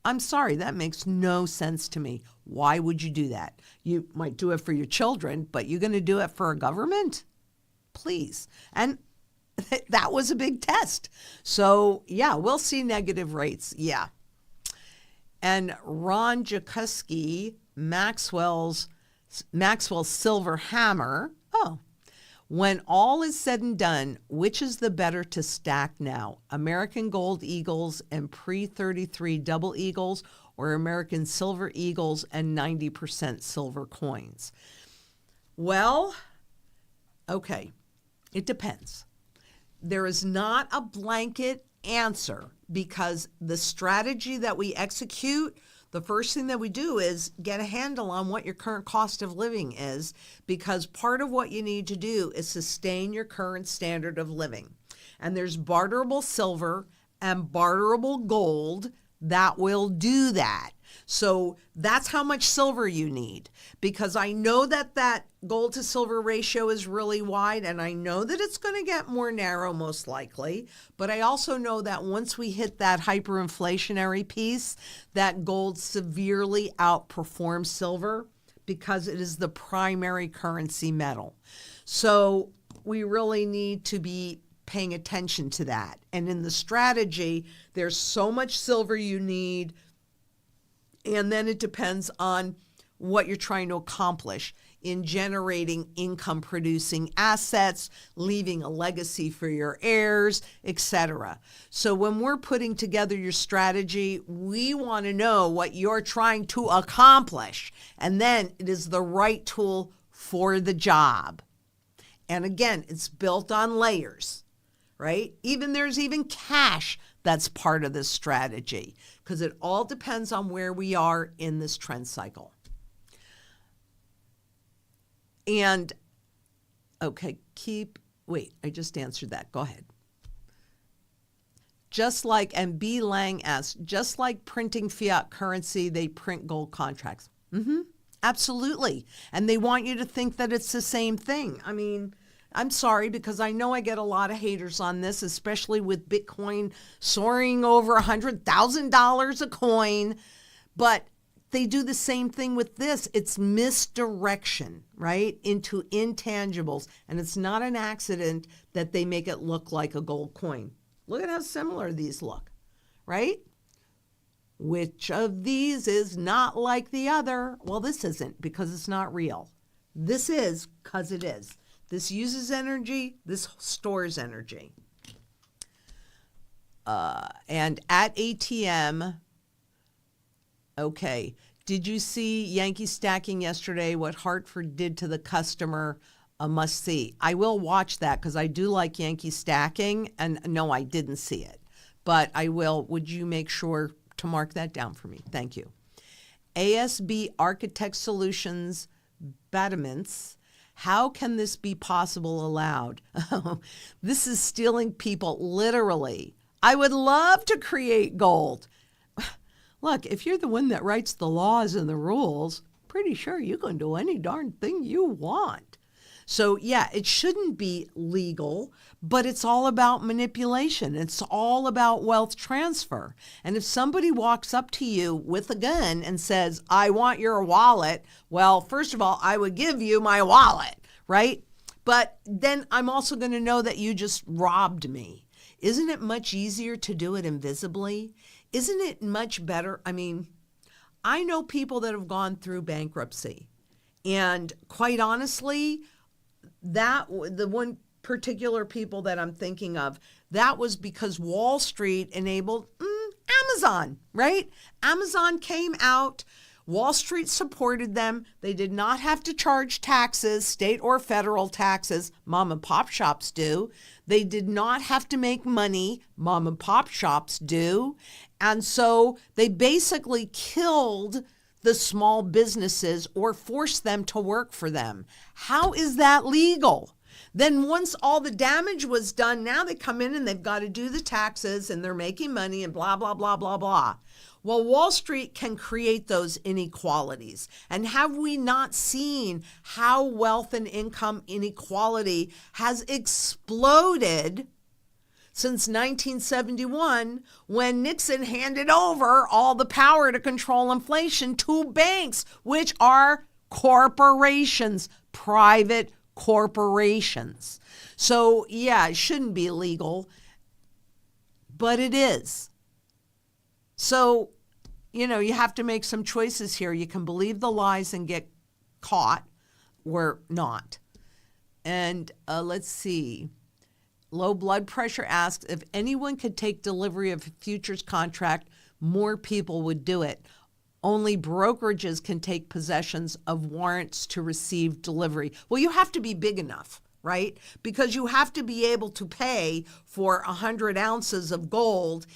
I'm sorry, that makes no sense to me. Why would you do that? You might do it for your children, but you're going to do it for a government? Please. And that was a big test. So, yeah, we'll see negative rates. Yeah. And Ron Jakuski, Maxwell's silver hammer. Oh, when all is said and done, which is the better to stack now? American Gold Eagles and pre-33 double eagles, or American Silver Eagles and 90% silver coins? Well, okay, it depends. There is not a blanket answer, because the strategy that we execute, the first thing that we do is get a handle on what your current cost of living is, because part of what you need to do is sustain your current standard of living. And there's barterable silver and barterable gold that will do that. So that's how much silver you need, because I know that gold to silver ratio is really wide, and I know that it's going to get more narrow most likely, but I also know that once we hit that hyperinflationary piece, that gold severely outperforms silver because it is the primary currency metal. So we really need to be paying attention to that. And in the strategy, there's so much silver you need, and then it depends on what you're trying to accomplish in generating income-producing assets, leaving a legacy for your heirs, etc. So when we're putting together your strategy, we want to know what you're trying to accomplish, and then it is the right tool for the job. And again, it's built on layers, right? There's even cash that's part of this strategy, because it all depends on where we are in this trend cycle. And, okay, I just answered that. Go ahead. And B. Lang asks, just like printing fiat currency, they print gold contracts. Absolutely. And they want you to think that it's the same thing. I mean, I'm sorry, because I know I get a lot of haters on this, especially with Bitcoin soaring over $100,000 a coin. But they do the same thing with this. It's misdirection, right, into intangibles. And it's not an accident that they make it look like a gold coin. Look at how similar these look, right? Which of these is not like the other? Well, this isn't because it's not real. This is because it is. This uses energy. This stores energy. And at ATM, okay, did you see Yankee stacking yesterday? What Hartford did to the customer? A must see. I will watch that because I do like Yankee stacking. And no, I didn't see it, but I will. Would you make sure to mark that down for me? Thank you. ASB Architect Solutions battlements. How can this be possible allowed? This is stealing people literally. I would love to create gold. Look, if you're the one that writes the laws and the rules, pretty sure you can do any darn thing you want. So yeah, it shouldn't be legal, but it's all about manipulation. It's all about wealth transfer. And if somebody walks up to you with a gun and says, I want your wallet, well, first of all, I would give you my wallet, right? But then I'm also going to know that you just robbed me. Isn't it much easier to do it invisibly? Isn't it much better? I mean, I know people that have gone through bankruptcy, and quite honestly, that the one particular people that I'm thinking of, that was because Wall Street enabled Amazon, right? Amazon came out. Wall Street supported them. They did not have to charge taxes, state or federal taxes. Mom and pop shops do. They did not have to make money. Mom and pop shops do. And so they basically killed the small businesses or forced them to work for them. How is that legal? Then once all the damage was done, now they come in and they've got to do the taxes and they're making money and blah, blah, blah, blah, blah. Well, Wall Street can create those inequalities. And have we not seen how wealth and income inequality has exploded since 1971, when Nixon handed over all the power to control inflation to banks, which are corporations, private corporations. So yeah, it shouldn't be illegal, but it is. So, you know, you have to make some choices here. You can believe the lies and get caught or not. And let's see. Low blood pressure asks, if anyone could take delivery of a futures contract, more people would do it. Only brokerages can take possessions of warrants to receive delivery. Well, you have to be big enough, right? Because you have to be able to pay for 100 ounces of gold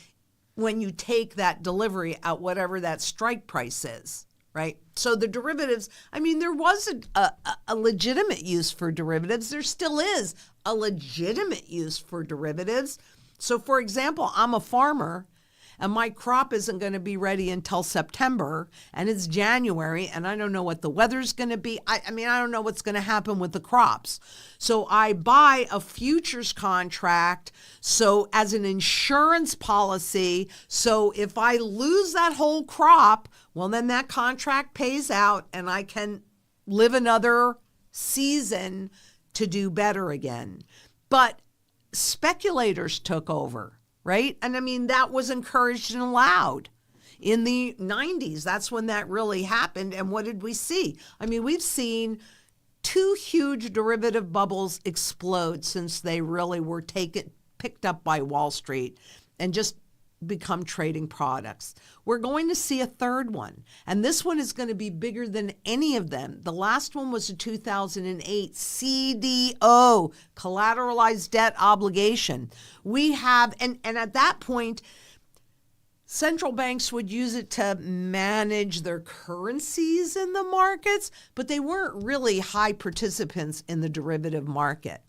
when you take that delivery at whatever that strike price is, right? So the derivatives, I mean, there was a legitimate use for derivatives. There still is a legitimate use for derivatives. So for example, I'm a farmer and my crop isn't going to be ready until September, and it's January, and I don't know what the weather's going to be. I mean, I don't know what's going to happen with the crops. So I buy a futures contract so as an insurance policy. So if I lose that whole crop, well, then that contract pays out and I can live another season to do better again. But speculators took over. Right? And I mean, that was encouraged and allowed in the 90s. That's when that really happened. And what did we see? I mean, we've seen two huge derivative bubbles explode since they really were picked up by Wall Street and just become trading products. We're going to see a third one, and this one is going to be bigger than any of them. The last one was a 2008 CDO, collateralized debt obligation. We have, and at that point, central banks would use it to manage their currencies in the markets, but they weren't really high participants in the derivative market.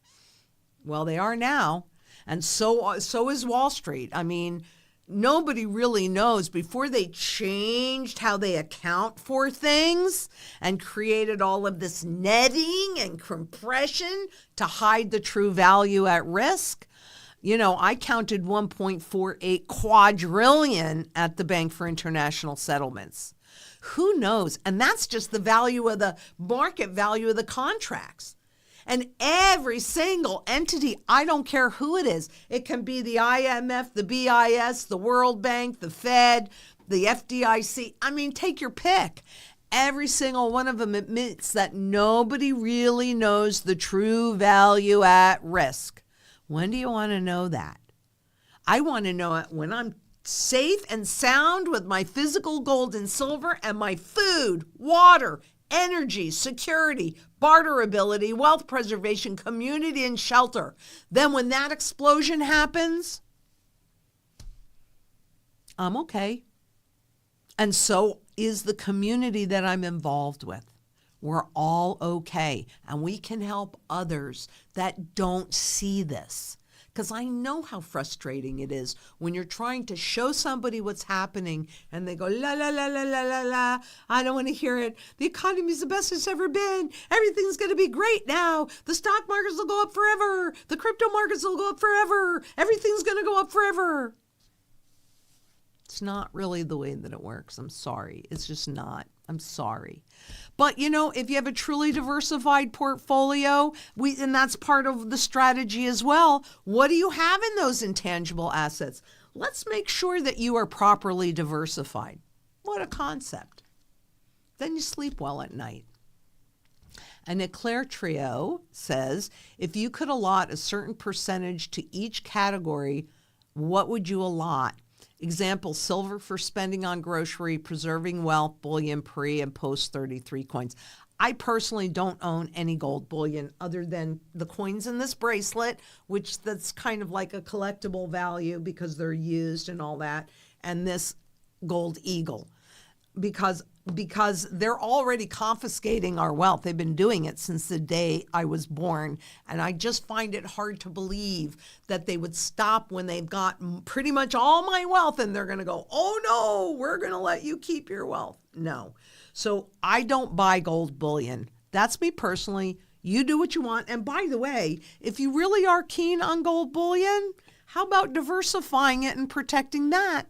Well, they are now, and so is Wall Street. I mean, nobody really knows. Before they changed how they account for things and created all of this netting and compression to hide the true value at risk. You know, I counted 1.48 quadrillion at the Bank for International Settlements. Who knows? And that's just the value of the market value of the contracts. And every single entity, I don't care who it is, it can be the IMF, the BIS, the World Bank, the Fed, the FDIC. I mean, take your pick. Every single one of them admits that nobody really knows the true value at risk. When do you want to know that? I want to know it when I'm safe and sound with my physical gold and silver and my food, water, energy, security, barterability, wealth preservation, community, and shelter. Then when that explosion happens, I'm okay. And so is the community that I'm involved with. We're all okay. And we can help others that don't see this. Because I know how frustrating it is when you're trying to show somebody what's happening and they go, la, la, la, la, la, la, la. I don't want to hear it. The economy's the best it's ever been. Everything's going to be great now. The stock markets will go up forever. The crypto markets will go up forever. Everything's going to go up forever. It's not really the way that it works. I'm sorry. It's just not. I'm sorry. But, you know, if you have a truly diversified portfolio, and that's part of the strategy as well, what do you have in those intangible assets? Let's make sure that you are properly diversified. What a concept. Then you sleep well at night. And Eclair Trio says, if you could allot a certain percentage to each category, what would you allot? Example, silver for spending on grocery, preserving wealth, bullion, pre and post 33 coins. I personally don't own any gold bullion other than the coins in this bracelet, which that's kind of like a collectible value because they're used and all that, and this gold eagle. Because they're already confiscating our wealth. They've been doing it since the day I was born. And I just find it hard to believe that they would stop when they've got pretty much all my wealth and they're going to go, oh no, we're going to let you keep your wealth. No. So I don't buy gold bullion. That's me personally. You do what you want. And by the way, if you really are keen on gold bullion, how about diversifying it and protecting that?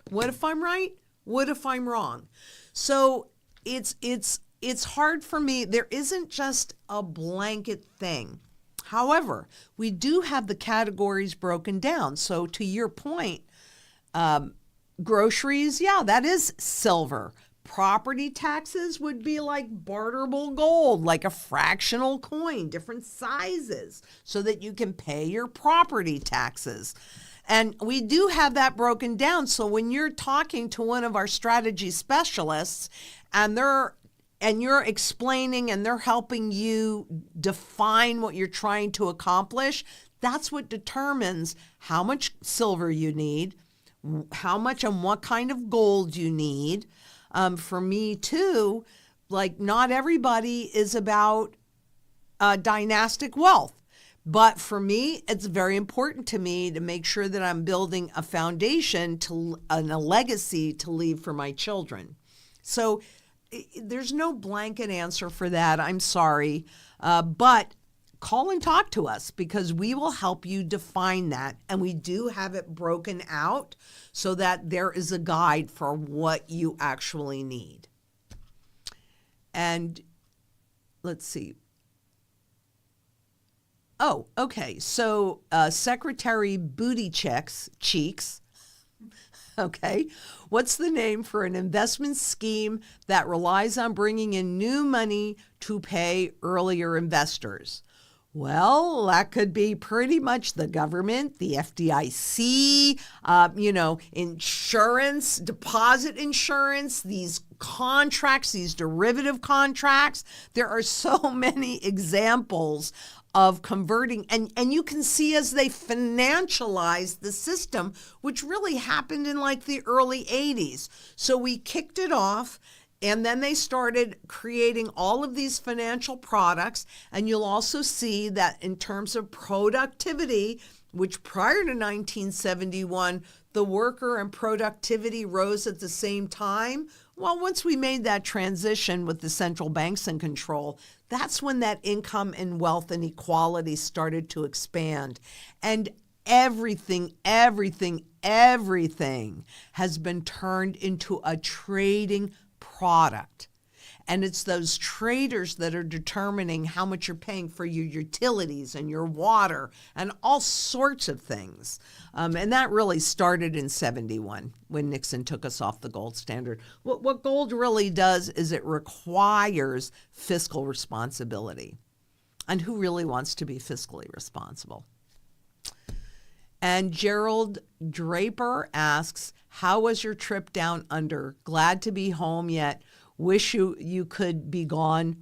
What if I'm right? What if I'm wrong? So it's hard for me. There isn't just a blanket thing. However, we do have the categories broken down. So to your point, groceries, yeah, that is silver. Property taxes would be like barterable gold, like a fractional coin, different sizes, so that you can pay your property taxes. And we do have that broken down. So when you're talking to one of our strategy specialists and you're explaining and they're helping you define what you're trying to accomplish, that's what determines how much silver you need, how much and what kind of gold you need. For me too, like not everybody is about dynastic wealth. But for me, it's very important to me to make sure that I'm building a foundation and a legacy to leave for my children. So there's no blanket answer for that. I'm sorry. But call and talk to us because we will help you define that. And we do have it broken out so that there is a guide for what you actually need. And let's see. Oh, okay. So Secretary Booty Cheeks, okay. What's the name for an investment scheme that relies on bringing in new money to pay earlier investors? Well, that could be pretty much the government, the FDIC, insurance, deposit insurance, these contracts, these derivative contracts. There are so many examples of converting, and you can see as they financialized the system, which really happened in like the early 80s. So we kicked it off, and then they started creating all of these financial products, and you'll also see that in terms of productivity, which prior to 1971, the worker and productivity rose at the same time. Well, once we made that transition with the central banks in control, that's when that income and wealth inequality started to expand. And everything has been turned into a trading product. And it's those traders that are determining how much you're paying for your utilities and your water and all sorts of things. And that really started in 71 when Nixon took us off the gold standard. What gold really does is it requires fiscal responsibility. And who really wants to be fiscally responsible? And Gerald Draper asks, how was your trip down under? Glad to be home yet. Wish you could be gone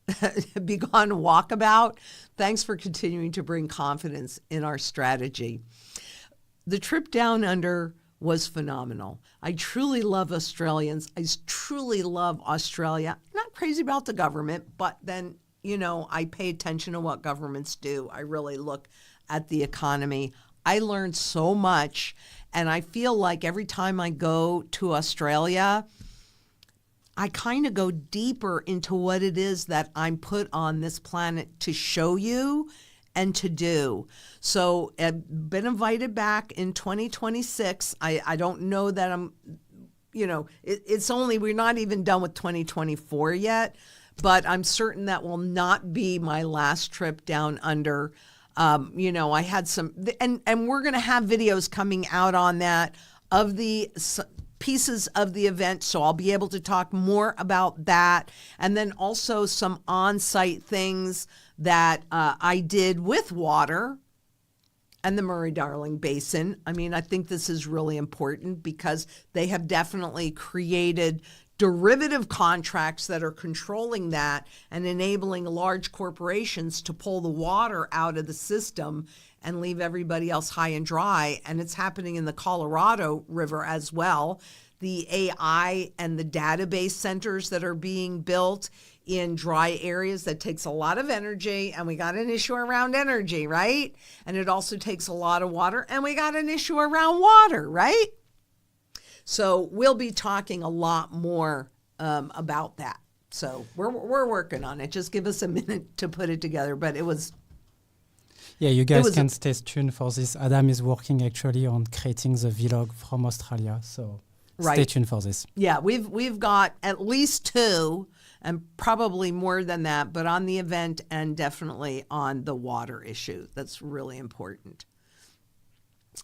walkabout. Thanks for continuing to bring confidence in our strategy. The trip down under was phenomenal. I truly love Australians. I truly love Australia. Not crazy about the government, but then, I pay attention to what governments do. I really look at the economy. I learned so much, and I feel like every time I go to Australia, I kind of go deeper into what it is that I'm put on this planet to show you and to do. So I've been invited back in 2026. I don't know that I'm, we're not even done with 2024 yet, but I'm certain that will not be my last trip down under. I had some, and we're going to have videos coming out on that of the pieces of the event, so I'll be able to talk more about that. And then also some on-site things that I did with water and the Murray-Darling Basin. I think this is really important because they have definitely created derivative contracts that are controlling that and enabling large corporations to pull the water out of the system and leave everybody else high and dry. And it's happening in the Colorado River as well. The AI and the database centers that are being built in dry areas, that takes a lot of energy, and we got an issue around energy, right? And it also takes a lot of water, and we got an issue around water, right? So we'll be talking a lot more about that. So we're working on it. Just give us a minute to put it together. But it was... Yeah, you guys can stay tuned for this. Adam is working actually on creating the vlog from Australia. So stay tuned for this. Yeah, we've got at least 2 and probably more than that, but on the event and definitely on the water issue. That's really important.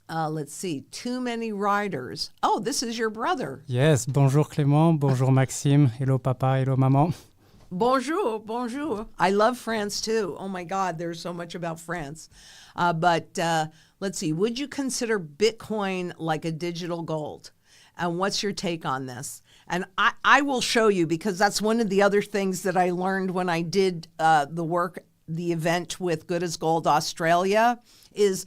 Let's see, too many riders. Oh, this is your brother. Yes, bonjour Clément, bonjour Maxime, hello papa, hello maman. Bonjour, bonjour. I love France too. Oh my God, there's so much about France. But let's see, would you consider Bitcoin like a digital gold? And what's your take on this? And I will show you, because that's one of the other things that I learned when I did the event with Good as Gold Australia, is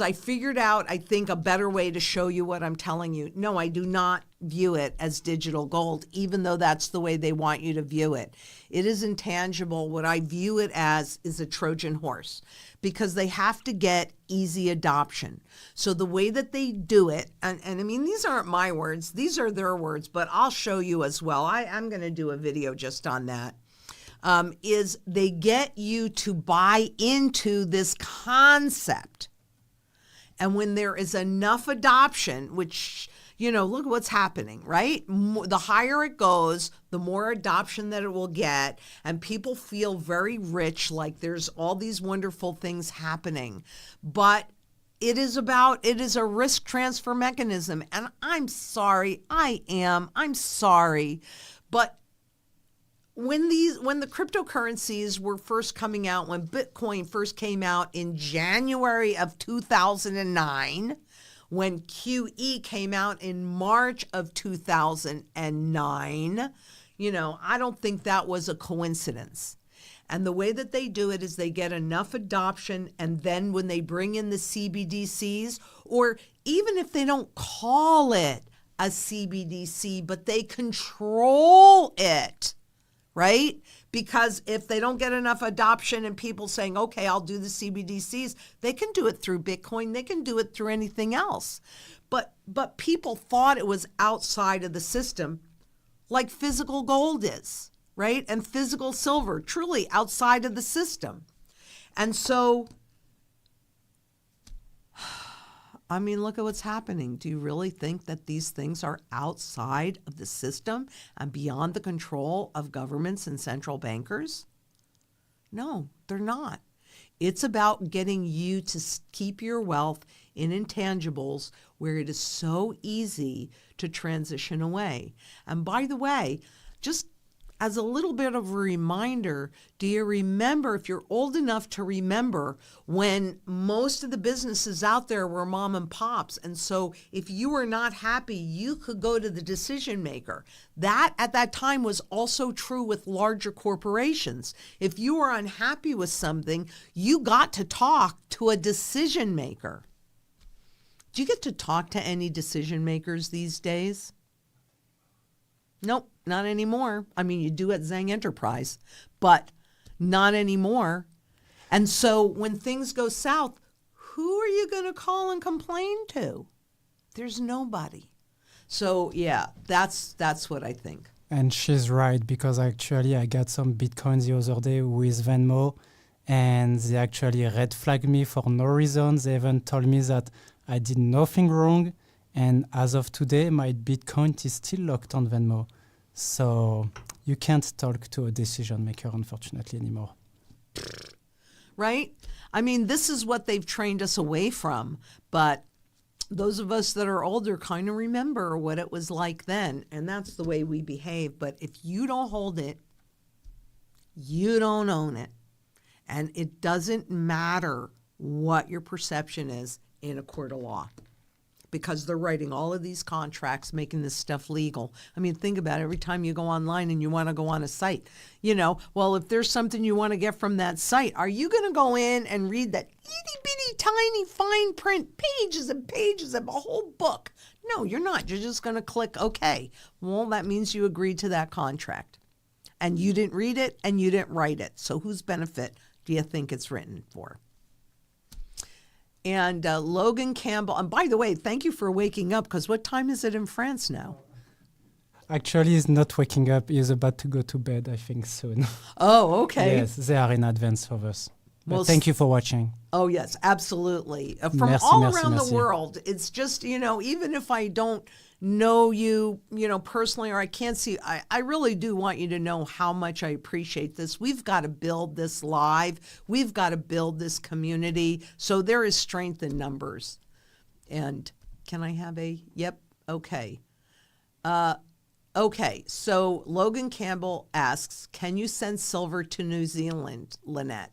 I figured out, I think, a better way to show you what I'm telling you. No, I do not view it as digital gold, even though that's the way they want you to view it. It is intangible. What I view it as is a Trojan horse, because they have to get easy adoption. So the way that they do it, and I mean, these aren't my words, these are their words, but I'll show you as well. I'm going to do a video just on that. Is they get you to buy into this concept. And when there is enough adoption, which, look what's happening, right? The higher it goes, the more adoption that it will get. And people feel very rich, like there's all these wonderful things happening. But it is a risk transfer mechanism. And I'm sorry. But when the cryptocurrencies were first coming out, when Bitcoin first came out in January of 2009, when QE came out in March of 2009, I don't think that was a coincidence. And the way that they do it is they get enough adoption, and then when they bring in the CBDCs, or even if they don't call it a CBDC, but they control it, right? Because if they don't get enough adoption and people saying, okay, I'll do the CBDCs, they can do it through Bitcoin. They can do it through anything else. But people thought it was outside of the system, like physical gold is, right? And physical silver, truly outside of the system. And so I mean, look at what's happening. Do you really think that these things are outside of the system and beyond the control of governments and central bankers? No, they're not. It's about getting you to keep your wealth in intangibles where it is so easy to transition away. And by the way, just as a little bit of a reminder, do you remember, if you're old enough to remember, when most of the businesses out there were mom and pops? And so if you were not happy, you could go to the decision maker. That at that time was also true with larger corporations. If you were unhappy with something, you got to talk to a decision maker. Do you get to talk to any decision makers these days? Nope, not anymore. I mean, you do at Zang Enterprise, but not anymore. And so when things go south, who are you going to call and complain to? There's nobody. So yeah, that's what I think. And she's right, because actually I got some Bitcoin the other day with Venmo, and they actually red flagged me for no reason. They even told me that I did nothing wrong. And as of today, my Bitcoin is still locked on Venmo. So you can't talk to a decision maker, unfortunately, anymore. Right? I mean, this is what they've trained us away from. But those of us that are older kind of remember what it was like then. And that's the way we behave. But if you don't hold it, you don't own it. And it doesn't matter what your perception is in a court of law, because they're writing all of these contracts, making this stuff legal. I mean, think about it. Every time you go online and you want to go on a site, well, if there's something you want to get from that site, are you going to go in and read that itty bitty tiny fine print pages and pages of a whole book? No, you're not. You're just going to click OK. Well, that means you agreed to that contract. And you didn't read it and you didn't write it. So whose benefit do you think it's written for? And Logan Campbell, and by the way, thank you for waking up, because what time is it in France now? Actually, he's not waking up. He's about to go to bed, I think, soon. Oh, okay. Yes, they are in advance of us. Well, thank you for watching. Oh, yes, absolutely. From around the world. It's just, even if I don't know you, personally, or I can't see, I really do want you to know how much I appreciate this. We've got to build this live. We've got to build this community. So there is strength in numbers. And can I have yep, okay. Okay, so Logan Campbell asks, can you send silver to New Zealand, Lynette?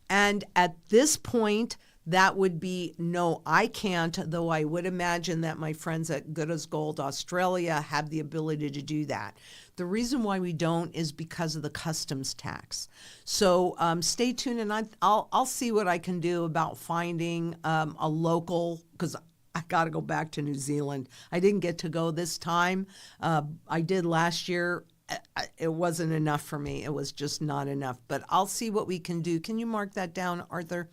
And at this point, that would be no, I can't, though I would imagine that my friends at Good as Gold Australia have the ability to do that. The reason why we don't is because of the customs tax. So stay tuned, and I'll see what I can do about finding a local, because I got to go back to New Zealand. I didn't get to go this time. I did last year. It wasn't enough for me. It was just not enough. But I'll see what we can do. Can you mark that down, Arthur?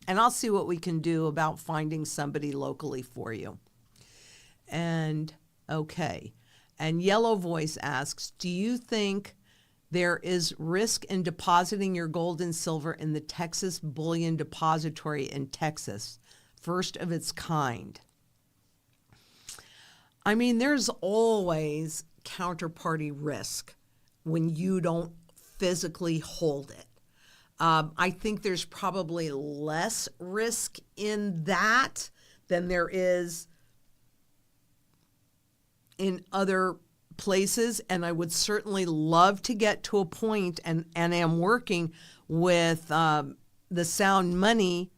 And I'll see what we can do about finding somebody locally for you. And okay. And Yellow Voice asks, do you think there is risk in depositing your gold and silver in the Texas Bullion Depository in Texas, first of its kind? I mean, there's always counterparty risk when you don't physically hold it. I think there's probably less risk in that than there is in other places. And I would certainly love to get to a point, and am working with the Sound Money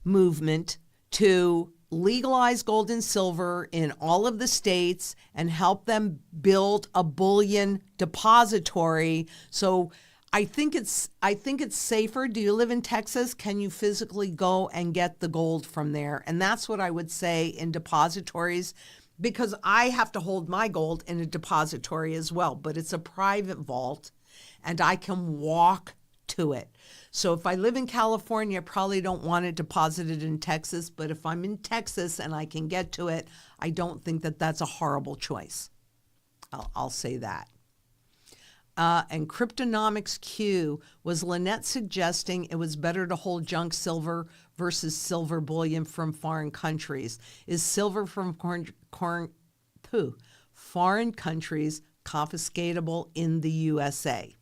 movement to legalize gold and silver in all of the states and help them build a bullion depository. So I think it's safer. Do you live in Texas? Can you physically go and get the gold from there? And that's what I would say in depositories, because I have to hold my gold in a depository as well, but it's a private vault and I can walk to it. So if I live in California, I probably don't want it deposited in Texas, but if I'm in Texas and I can get to it, I don't think that that's a horrible choice. I'll say that. and Cryptonomics Q, was Lynette suggesting it was better to hold junk silver versus silver bullion from foreign countries? Is silver from foreign countries confiscatable in the USA?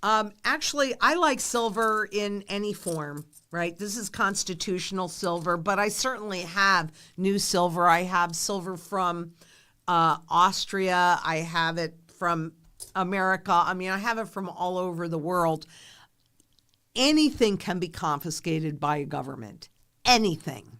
Actually, I like silver in any form, right? This is constitutional silver, but I certainly have new silver. I have silver from Austria. I have it from America. I mean, I have it from all over the world. Anything can be confiscated by a government. Anything.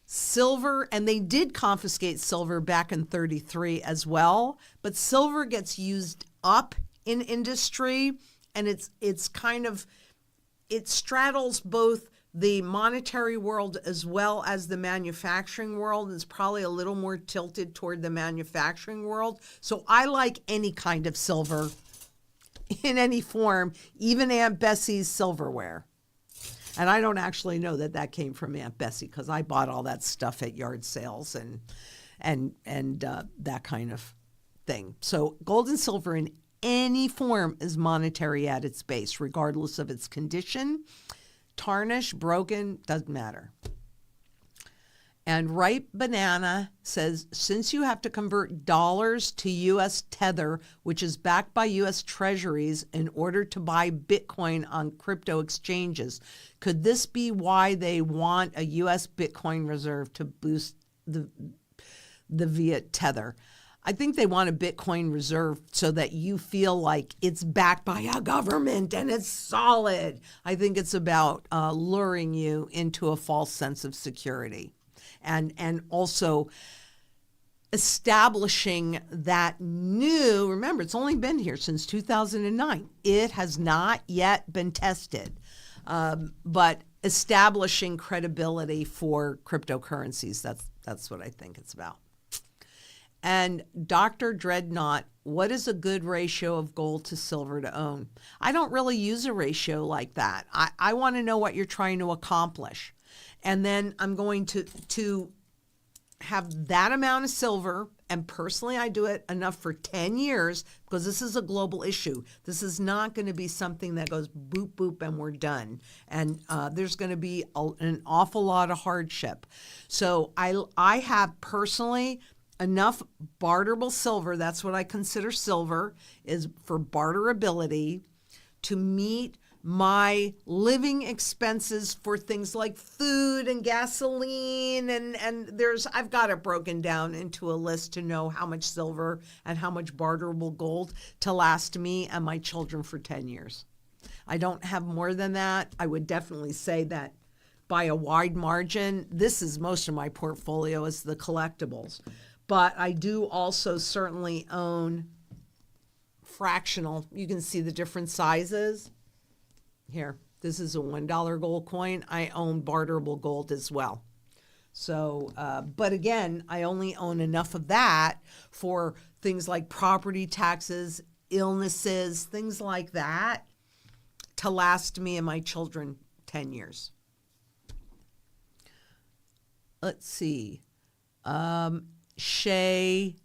Silver, and they did confiscate silver back in 1933 as well, but silver gets used up in industry, and it's kind of, it straddles both the monetary world as well as the manufacturing world. It's probably a little more tilted toward the manufacturing world. So I like any kind of silver in any form, even Aunt Bessie's silverware. And I don't actually know that that came from Aunt Bessie, because I bought all that stuff at yard sales and that kind of thing. So gold and silver in any form is monetary at its base, regardless of its condition. Tarnished, broken, doesn't matter. And Ripe Banana says, since you have to convert dollars to U.S. Tether, which is backed by U.S. Treasuries, in order to buy Bitcoin on crypto exchanges, could this be why they want a U.S. Bitcoin reserve to boost the via Tether? I think they want a Bitcoin reserve so that you feel like it's backed by a government and it's solid. I think it's about luring you into a false sense of security, and also establishing that new, remember, it's only been here since 2009. It has not yet been tested, but establishing credibility for cryptocurrencies. That's what I think it's about. And Dr. Dreadnought, what is a good ratio of gold to silver to own? I don't really use a ratio like that. I want to know what you're trying to accomplish. And then I'm going to have that amount of silver, and personally I do it enough for 10 years, because this is a global issue. This is not going to be something that goes boop, boop, and we're done. And there's going to be an awful lot of hardship. So I have personally enough barterable silver, that's what I consider silver, is for barterability, to meet my living expenses for things like food and gasoline, and I've got it broken down into a list to know how much silver and how much barterable gold to last me and my children for 10 years. I don't have more than that. I would definitely say that by a wide margin, this is most of my portfolio is the collectibles. But I do also certainly own fractional. You can see the different sizes. Here, this is a $1 gold coin. I own barterable gold as well. So, but again, I only own enough of that for things like property taxes, illnesses, things like that, to last me and my children 10 years. Let's see. Shay,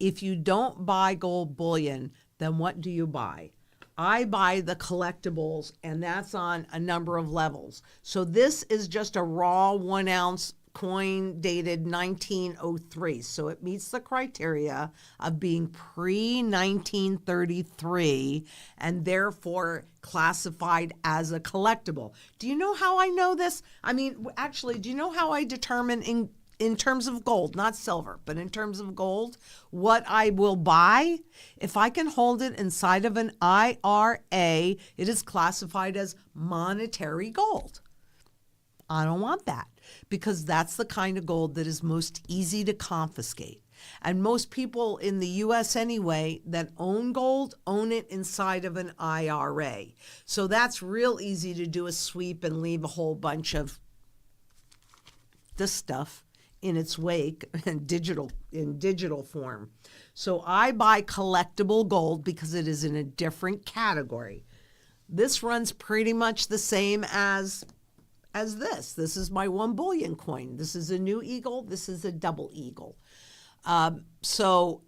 if you don't buy gold bullion, then what do you buy? I buy the collectibles, and that's on a number of levels. So this is just a raw 1 ounce coin dated 1903. So it meets the criteria of being pre-1933 and therefore classified as a collectible. Do you know how I know this? I mean, actually, do you know how I determine in terms of gold, not silver, but in terms of gold, what I will buy? If I can hold it inside of an IRA, it is classified as monetary gold. I don't want that, because that's the kind of gold that is most easy to confiscate. And most people in the US anyway that own gold own it inside of an IRA. So that's real easy to do a sweep and leave a whole bunch of this stuff in its wake in digital form. So I buy collectible gold because it is in a different category. This runs pretty much the same as this. This is my 1 bullion coin. This is a new eagle. This is a double eagle. So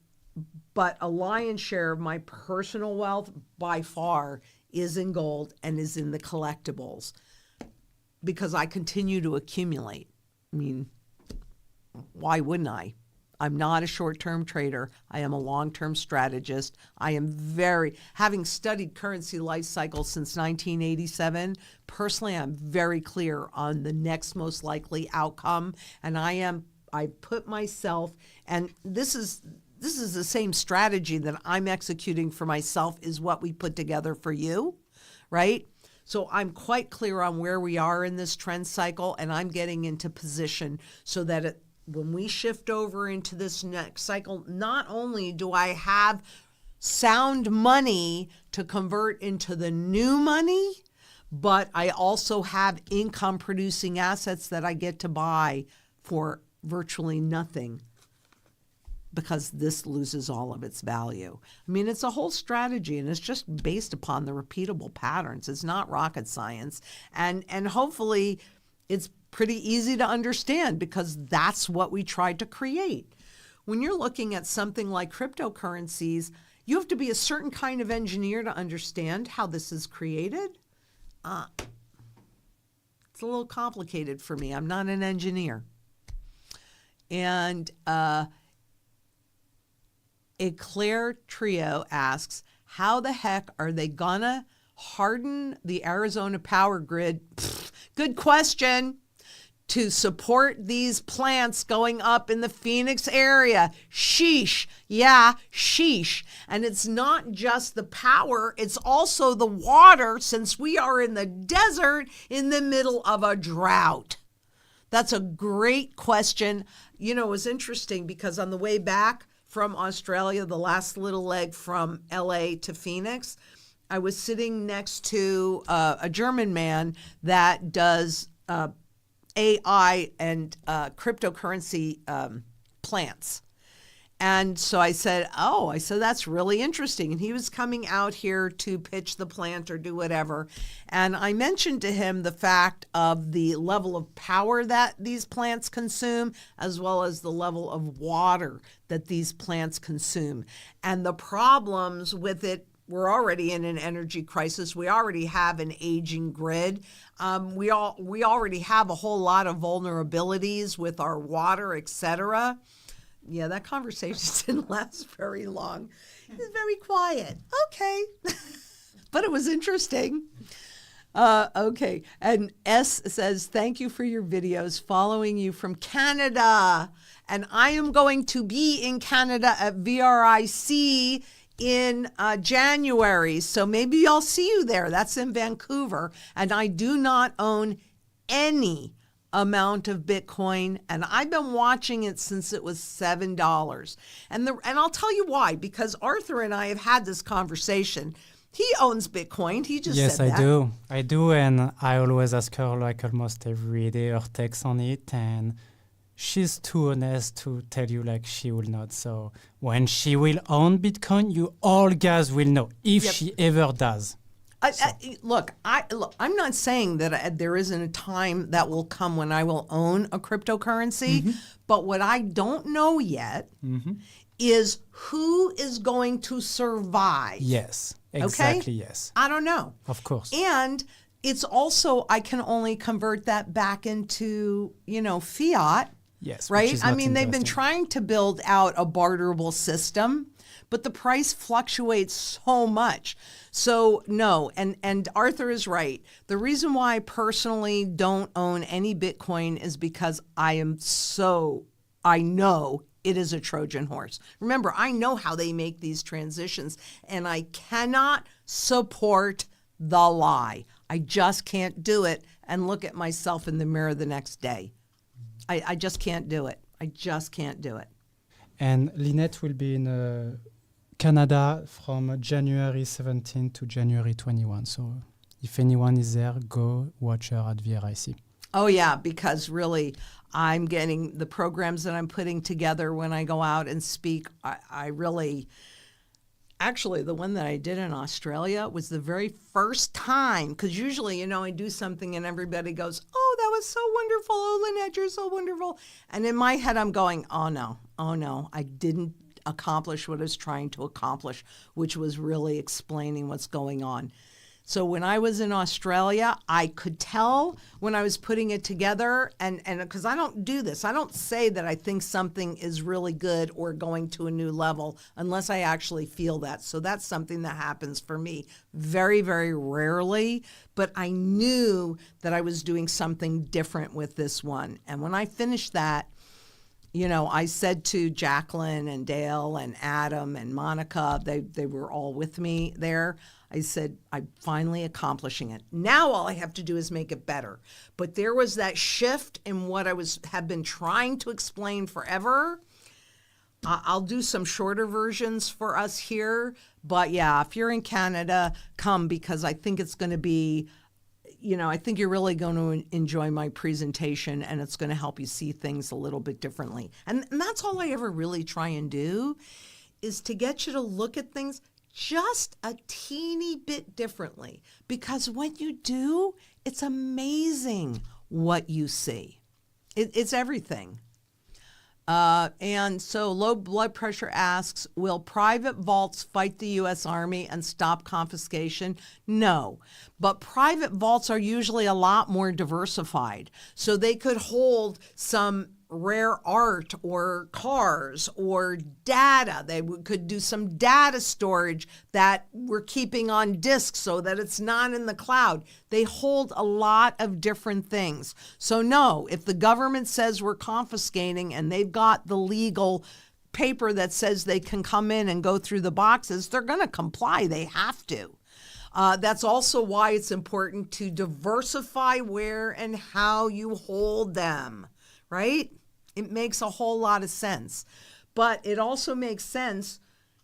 but a lion's share of my personal wealth by far is in gold and is in the collectibles because I continue to accumulate. I mean, why wouldn't I? I'm not a short-term trader. I am a long-term strategist. I am having studied currency life cycles since 1987, personally, I'm very clear on the next most likely outcome. And I put myself, and this is the same strategy that I'm executing for myself is what we put together for you, right? So I'm quite clear on where we are in this trend cycle, and I'm getting into position so that when we shift over into this next cycle, not only do I have sound money to convert into the new money, but I also have income producing assets that I get to buy for virtually nothing because this loses all of its value. I mean, it's a whole strategy, and it's just based upon the repeatable patterns. It's not rocket science. And hopefully it's pretty easy to understand because that's what we tried to create. When you're looking at something like cryptocurrencies, you have to be a certain kind of engineer to understand how this is created. It's a little complicated for me. I'm not an engineer. And Eclair Trio asks, how the heck are they gonna harden the Arizona power grid? Good question. To support these plants going up in the Phoenix area. Sheesh. Yeah, sheesh. And it's not just the power, it's also the water, since we are in the desert in the middle of a drought. That's a great question. You know, it was interesting because on the way back from Australia, the last little leg from LA to Phoenix, I was sitting next to a German man that does AI and cryptocurrency plants. And so I said, that's really interesting. And he was coming out here to pitch the plant or do whatever. And I mentioned to him the fact of the level of power that these plants consume, as well as the level of water that these plants consume. And the problems with it, we're already in an energy crisis. We already have an aging grid. We already have a whole lot of vulnerabilities with our water, et cetera. Yeah, that conversation didn't last very long. It was very quiet. Okay. But it was interesting. Okay. And S says, thank you for your videos, following you from Canada. And I am going to be in Canada at VRIC in January. So maybe I'll see you there. That's in Vancouver. And I do not own any amount of Bitcoin, and I've been watching it since it was $7. And I'll tell you why, because Arthur and I have had this conversation. He owns Bitcoin. He just said that. Yes, I do, and I always ask her like almost every day her takes on it, and she's too honest to tell you like she will not. So when she will own Bitcoin, you all guys will know if she ever does. Look, I'm not saying that there isn't a time that will come when I will own a cryptocurrency, but what I don't know yet is who is going to survive. Yes, exactly, okay? Yes. I don't know. Of course. And it's also, I can only convert that back into, fiat. Yes, right? I mean, they've been trying to build out a barterable system, but the price fluctuates so much. So no, and Arthur is right. The reason why I personally don't own any Bitcoin is because I know it is a Trojan horse. Remember, I know how they make these transitions, and I cannot support the lie. I just can't do it and look at myself in the mirror the next day. I just can't do it. I just can't do it. And Lynette will be in Canada from January 17 to January 21. So if anyone is there, go watch her at VRIC. Oh, yeah, because really, I'm getting the programs that I'm putting together when I go out and speak. I really... Actually, the one that I did in Australia was the very first time, because usually, I do something and everybody goes, oh, that was so wonderful. Oh, Lynette, you're so wonderful. And in my head, I'm going, oh no, I didn't accomplish what I was trying to accomplish, which was really explaining what's going on. So when I was in Australia, I could tell when I was putting it together, and because I don't do this, I don't say that I think something is really good or going to a new level unless I actually feel that. So that's something that happens for me very, very rarely, but I knew that I was doing something different with this one. And when I finished that, you know, I said to Jacqueline and Dale and Adam and Monica, they were all with me there. I said, I'm finally accomplishing it. Now all I have to do is make it better. But there was that shift in what I have been trying to explain forever. I'll do some shorter versions for us here. But yeah, if you're in Canada, come, because I think it's going to be, you know, I think you're really going to enjoy my presentation, and it's going to help you see things a little bit differently. And that's all I ever really try and do, is to get you to look at things just a teeny bit differently. Because when you do, it's amazing what you see. It's everything. And so Low Blood Pressure asks, will private vaults fight the U.S. Army and stop confiscation? No, but private vaults are usually a lot more diversified. So they could hold some rare art or cars or data. They could do some data storage that we're keeping on disk so that it's not in the cloud. They hold a lot of different things. So no, if the government says we're confiscating and they've got the legal paper that says they can come in and go through the boxes, they're going to comply. They have to. That's also why it's important to diversify where and how you hold them, right? It makes a whole lot of sense. But it also makes sense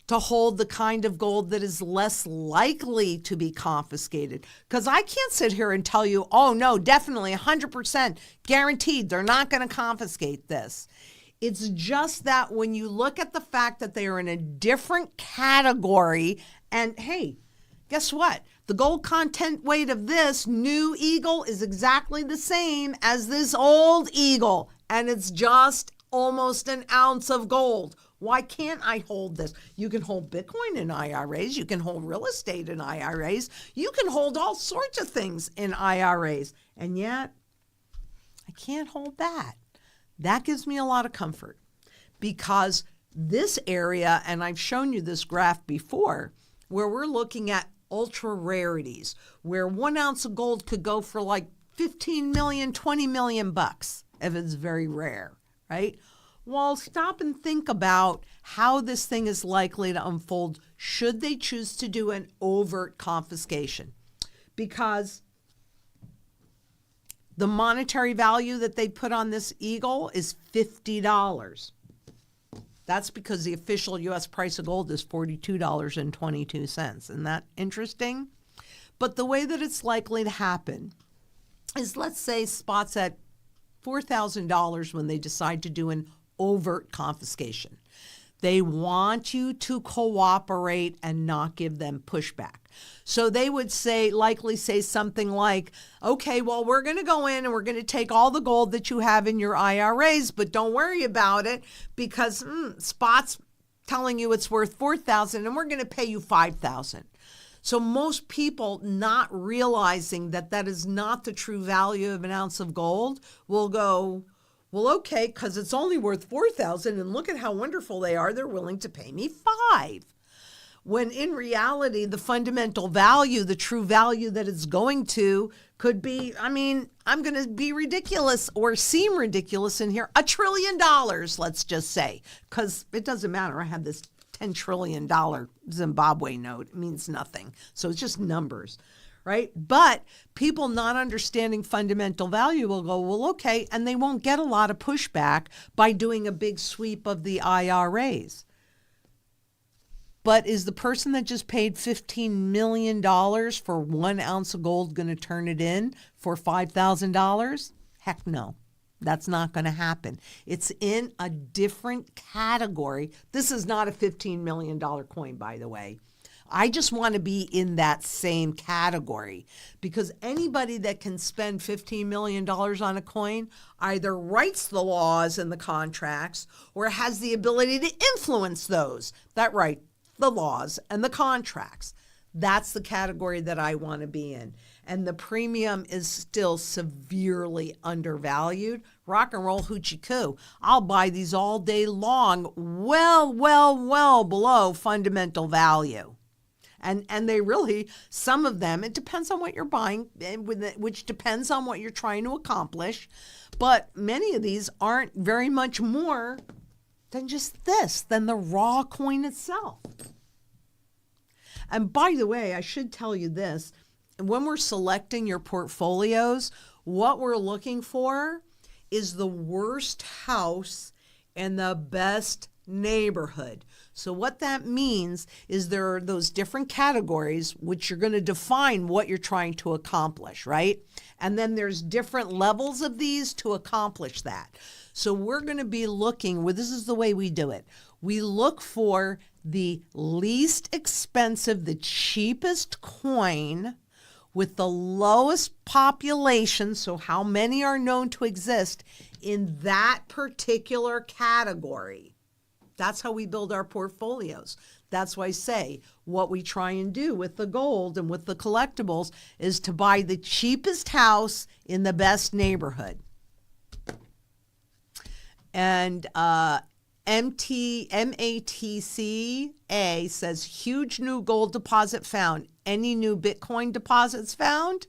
to hold the kind of gold that is less likely to be confiscated. Because I can't sit here and tell you, oh, no, definitely 100% guaranteed they're not going to confiscate this. It's just that when you look at the fact that they are in a different category, and hey, guess what? The gold content weight of this new eagle is exactly the same as this old eagle, and it's just almost an ounce of gold. Why can't I hold this? You can hold Bitcoin in IRAs. You can hold real estate in IRAs. You can hold all sorts of things in IRAs. And yet, I can't hold that. That gives me a lot of comfort, because this area, and I've shown you this graph before, where we're looking at ultra rarities, where 1 ounce of gold could go for like 15 million, 20 million bucks if it's very rare, right? Well, stop and think about how this thing is likely to unfold should they choose to do an overt confiscation. Because the monetary value that they put on this eagle is $50. That's because the official U.S. price of gold is $42.22. Isn't that interesting? But the way that it's likely to happen is, let's say spot's at $4,000 when they decide to do an overt confiscation. They want you to cooperate and not give them pushback. So they would likely say something like, okay, well, we're going to go in and we're going to take all the gold that you have in your IRAs, but don't worry about it, because Spot's telling you it's worth $4,000 and we're going to pay you $5,000. So most people, not realizing that that is not the true value of an ounce of gold, will go, well, okay, because it's only worth $4,000 and look at how wonderful they are. They're willing to pay me $5,000. When in reality, the fundamental value, the true value that it's going to could be, I mean, I'm going to be ridiculous or seem ridiculous in here, $1 trillion, let's just say, because it doesn't matter. I have this $10 trillion Zimbabwe note. It means nothing. So it's just numbers, right? But people not understanding fundamental value will go, well, okay, and they won't get a lot of pushback by doing a big sweep of the IRAs. But is the person that just paid $15 million for 1 ounce of gold going to turn it in for $5,000? Heck no. That's not going to happen. It's in a different category. This is not a $15 million coin, by the way. I just want to be in that same category, because anybody that can spend $15 million on a coin either writes the laws and the contracts or has the ability to influence those that write the laws and the contracts. That's the category that I want to be in. And the premium is still severely undervalued. Rock and roll hoochie coo. I'll buy these all day long, well below fundamental value. And they really, some of them, it depends on what you're buying, which depends on what you're trying to accomplish. But many of these aren't very much more than just this, than the raw coin itself. And by the way, I should tell you this. When we're selecting your portfolios, what we're looking for is the worst house and the best neighborhood. So what that means is there are those different categories which you're going to define what you're trying to accomplish, right? And then there's different levels of these to accomplish that. So we're going to be looking, well, this is the way we do it. We look for the least expensive, the cheapest coin with the lowest population, so how many are known to exist in that particular category. That's how we build our portfolios. That's why I say what we try and do with the gold and with the collectibles is to buy the cheapest house in the best neighborhood. And MATCA says, huge new gold deposit found. Any new Bitcoin deposits found?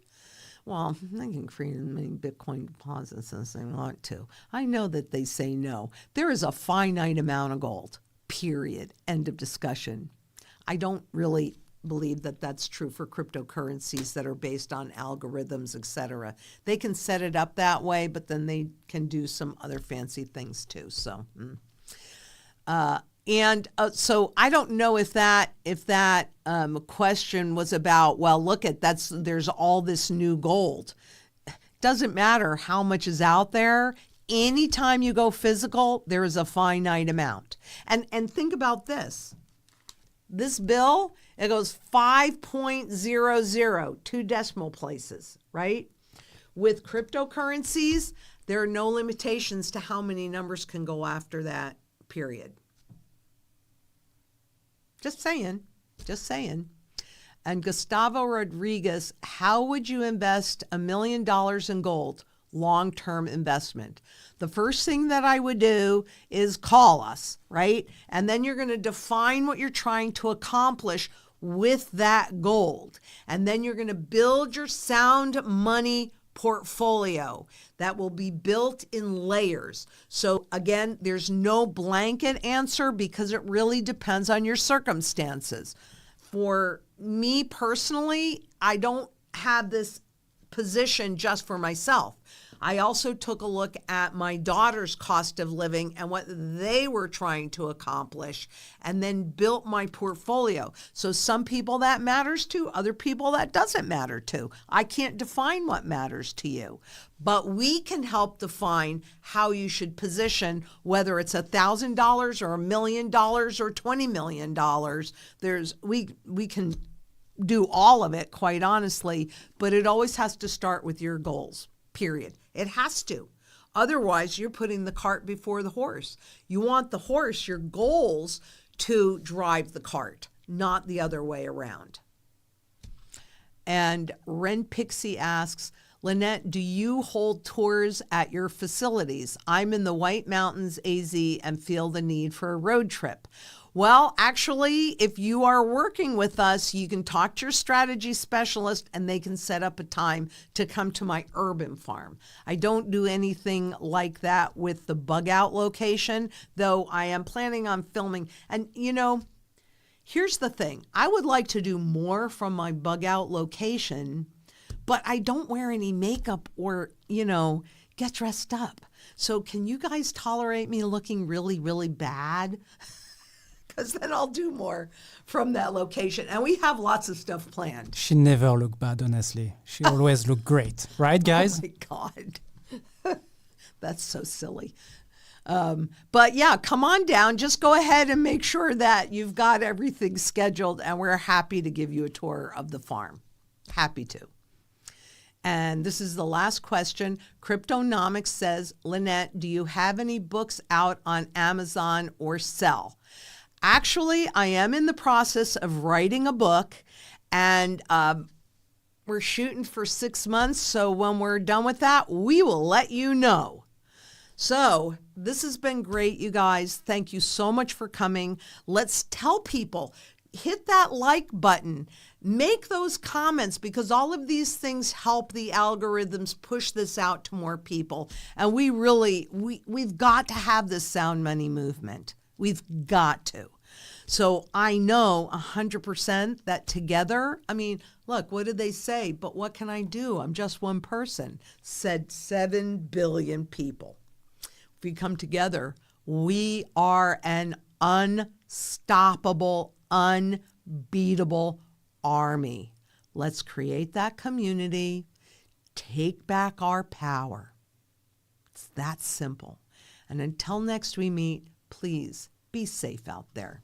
Well, they can create as many Bitcoin deposits as they want to. I know that they say no. There is a finite amount of gold, period. End of discussion. I don't really believe that that's true for cryptocurrencies that are based on algorithms, etc. They can set it up that way, but then they can do some other fancy things too. So, so I don't know if that question was about, well, look at there's all this new gold. Doesn't matter how much is out there. Anytime you go physical, there is a finite amount. And think about this. This bill, it goes 5.00, 2 decimal places, right? With cryptocurrencies, there are no limitations to how many numbers can go after that, period. Just saying. And Gustavo Rodriguez, how would you invest $1 million in gold? Long-term investment. The first thing that I would do is call us, right? And then you're going to define what you're trying to accomplish with that gold. And then you're going to build your sound money portfolio that will be built in layers. So again, there's no blanket answer because it really depends on your circumstances. For me personally, I don't have this position just for myself. I also took a look at my daughter's cost of living and what they were trying to accomplish, and then built my portfolio. So some people that matters to, other people that doesn't matter to. I can't define what matters to you, but we can help define how you should position, whether it's $1,000 or $1 million or $20 million. We can do all of it, quite honestly, but it always has to start with your goals, period. It has to. Otherwise, you're putting the cart before the horse. You want the horse, your goals, to drive the cart, not the other way around. And Ren Pixie asks, Lynette, do you hold tours at your facilities? I'm in the White Mountains, AZ, and feel the need for a road trip. Well, actually, if you are working with us, you can talk to your strategy specialist and they can set up a time to come to my urban farm. I don't do anything like that with the bug out location, though I am planning on filming. And, here's the thing. I would like to do more from my bug out location, but I don't wear any makeup or, get dressed up. So can you guys tolerate me looking really, really bad? Because then I'll do more from that location. And we have lots of stuff planned. She never looked bad, honestly. She always looked great. Right, guys? Oh, my God. That's so silly. But yeah, come on down. Just go ahead and make sure that you've got everything scheduled, and we're happy to give you a tour of the farm. Happy to. And this is the last question. Cryptonomics says, Lynette, do you have any books out on Amazon or sell? Actually, I am in the process of writing a book, and we're shooting for 6 months. So when we're done with that, we will let you know. So this has been great, you guys. Thank you so much for coming. Let's tell people, hit that like button. Make those comments, because all of these things help the algorithms push this out to more people. And we've got to have this sound money movement. We've got to. So I know 100% that together, I mean, look, what did they say? But what can I do? I'm just one person, said 7 billion people. If we come together, we are an unstoppable, unbeatable army. Let's create that community, take back our power. It's that simple. And until next we meet, please be safe out there.